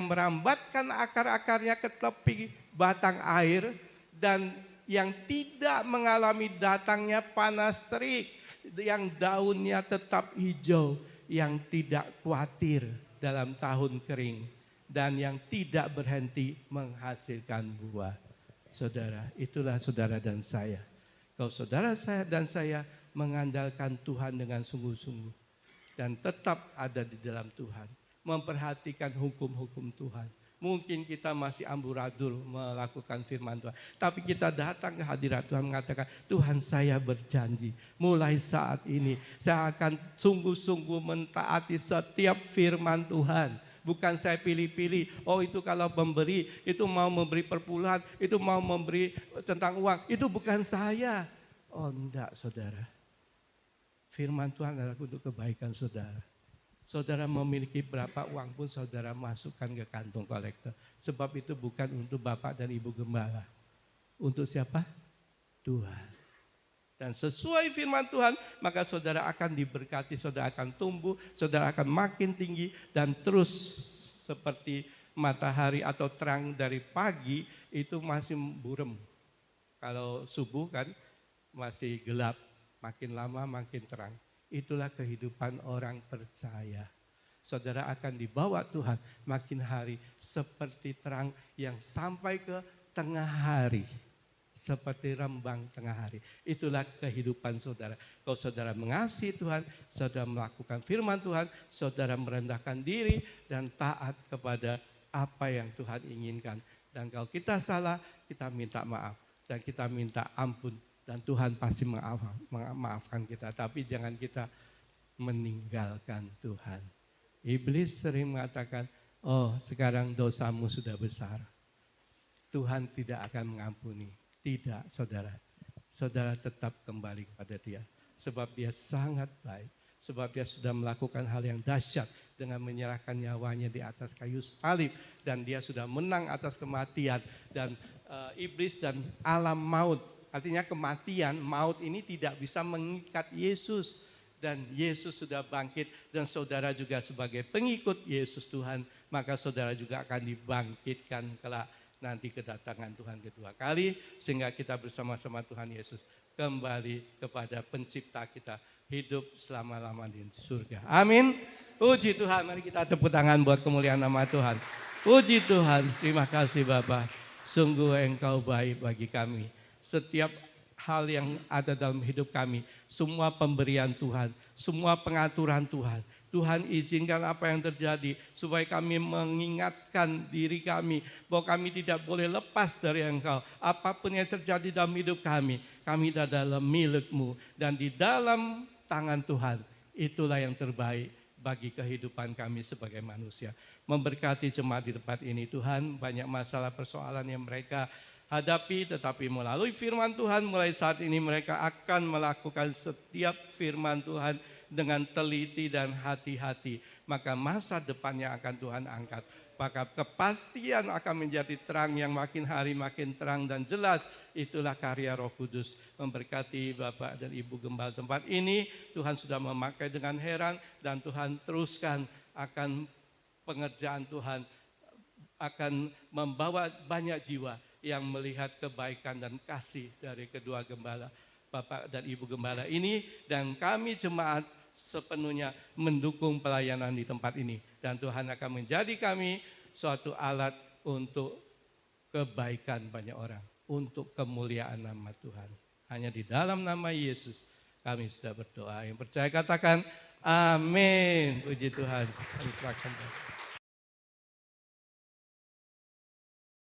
merambatkan akar-akarnya ke tepi batang air, dan yang tidak mengalami datangnya panas terik, yang daunnya tetap hijau, yang tidak khawatir dalam tahun kering, dan yang tidak berhenti menghasilkan buah. Saudara, itulah saudara dan saya. Kalau saudara saya dan saya mengandalkan Tuhan dengan sungguh-sungguh dan tetap ada di dalam Tuhan, memperhatikan hukum-hukum Tuhan. Mungkin kita masih amburadul melakukan firman Tuhan, tapi kita datang ke hadirat Tuhan mengatakan, Tuhan saya berjanji, mulai saat ini saya akan sungguh-sungguh mentaati setiap firman Tuhan. Bukan saya pilih-pilih, oh itu kalau memberi, itu mau memberi perpuluhan, itu mau memberi tentang uang, itu bukan saya. Oh enggak saudara, firman Tuhan adalah untuk kebaikan saudara. Saudara memiliki berapa uang pun saudara masukkan ke kantong kolektor. Sebab itu bukan untuk Bapak dan Ibu Gembala. Untuk siapa? Tuhan. Dan sesuai firman Tuhan, maka saudara akan diberkati, saudara akan tumbuh, saudara akan makin tinggi, dan terus seperti matahari atau terang dari pagi itu masih buram. Kalau subuh kan masih gelap, makin lama makin terang. Itulah kehidupan orang percaya. Saudara akan dibawa Tuhan makin hari seperti terang yang sampai ke tengah hari. Seperti rembang tengah hari. Itulah kehidupan saudara. Kalau saudara mengasihi Tuhan, saudara melakukan firman Tuhan, saudara merendahkan diri dan taat kepada apa yang Tuhan inginkan. Dan kalau kita salah, kita minta maaf dan kita minta ampun. Dan Tuhan pasti memaafkan kita. Tapi jangan kita meninggalkan Tuhan. Iblis sering mengatakan, oh sekarang dosamu sudah besar. Tuhan tidak akan mengampuni. Tidak saudara. Saudara tetap kembali kepada dia. Sebab dia sangat baik. Sebab dia sudah melakukan hal yang dahsyat dengan menyerahkan nyawanya di atas kayu salib. Dan dia sudah menang atas kematian. Dan iblis dan alam maut. Artinya kematian, maut ini tidak bisa mengikat Yesus. Dan Yesus sudah bangkit dan saudara juga sebagai pengikut Yesus Tuhan. Maka saudara juga akan dibangkitkan kelak nanti kedatangan Tuhan kedua kali. Sehingga kita bersama-sama Tuhan Yesus kembali kepada pencipta kita. Hidup selama-lamanya di surga. Amin. Puji Tuhan, mari kita tepuk tangan buat kemuliaan nama Tuhan. Puji Tuhan, terima kasih Bapa. Sungguh Engkau baik bagi kami. Setiap hal yang ada dalam hidup kami, semua pemberian Tuhan, semua pengaturan Tuhan. Tuhan izinkan apa yang terjadi supaya kami mengingatkan diri kami bahwa kami tidak boleh lepas dari Engkau. Apapun yang terjadi dalam hidup kami adalah milik-Mu. Dan di dalam tangan Tuhan, itulah yang terbaik bagi kehidupan kami sebagai manusia. Memberkati jemaat di tempat ini Tuhan, banyak masalah persoalan yang mereka hadapi, tetapi melalui firman Tuhan mulai saat ini mereka akan melakukan setiap firman Tuhan dengan teliti dan hati-hati. Maka masa depannya akan Tuhan angkat. Maka kepastian akan menjadi terang yang makin hari makin terang dan jelas. Itulah karya Roh Kudus. Memberkati Bapak dan Ibu Gembala tempat ini. Tuhan sudah memakai dengan heran dan Tuhan teruskan akan pengerjaan Tuhan. Akan membawa banyak jiwa yang melihat kebaikan dan kasih dari kedua gembala, Bapak dan Ibu Gembala ini. Dan kami jemaat sepenuhnya mendukung pelayanan di tempat ini. Dan Tuhan akan menjadi kami suatu alat untuk kebaikan banyak orang. Untuk kemuliaan nama Tuhan. Hanya di dalam nama Yesus kami sudah berdoa. Yang percaya katakan amin. Puji Tuhan. Kami serahkan.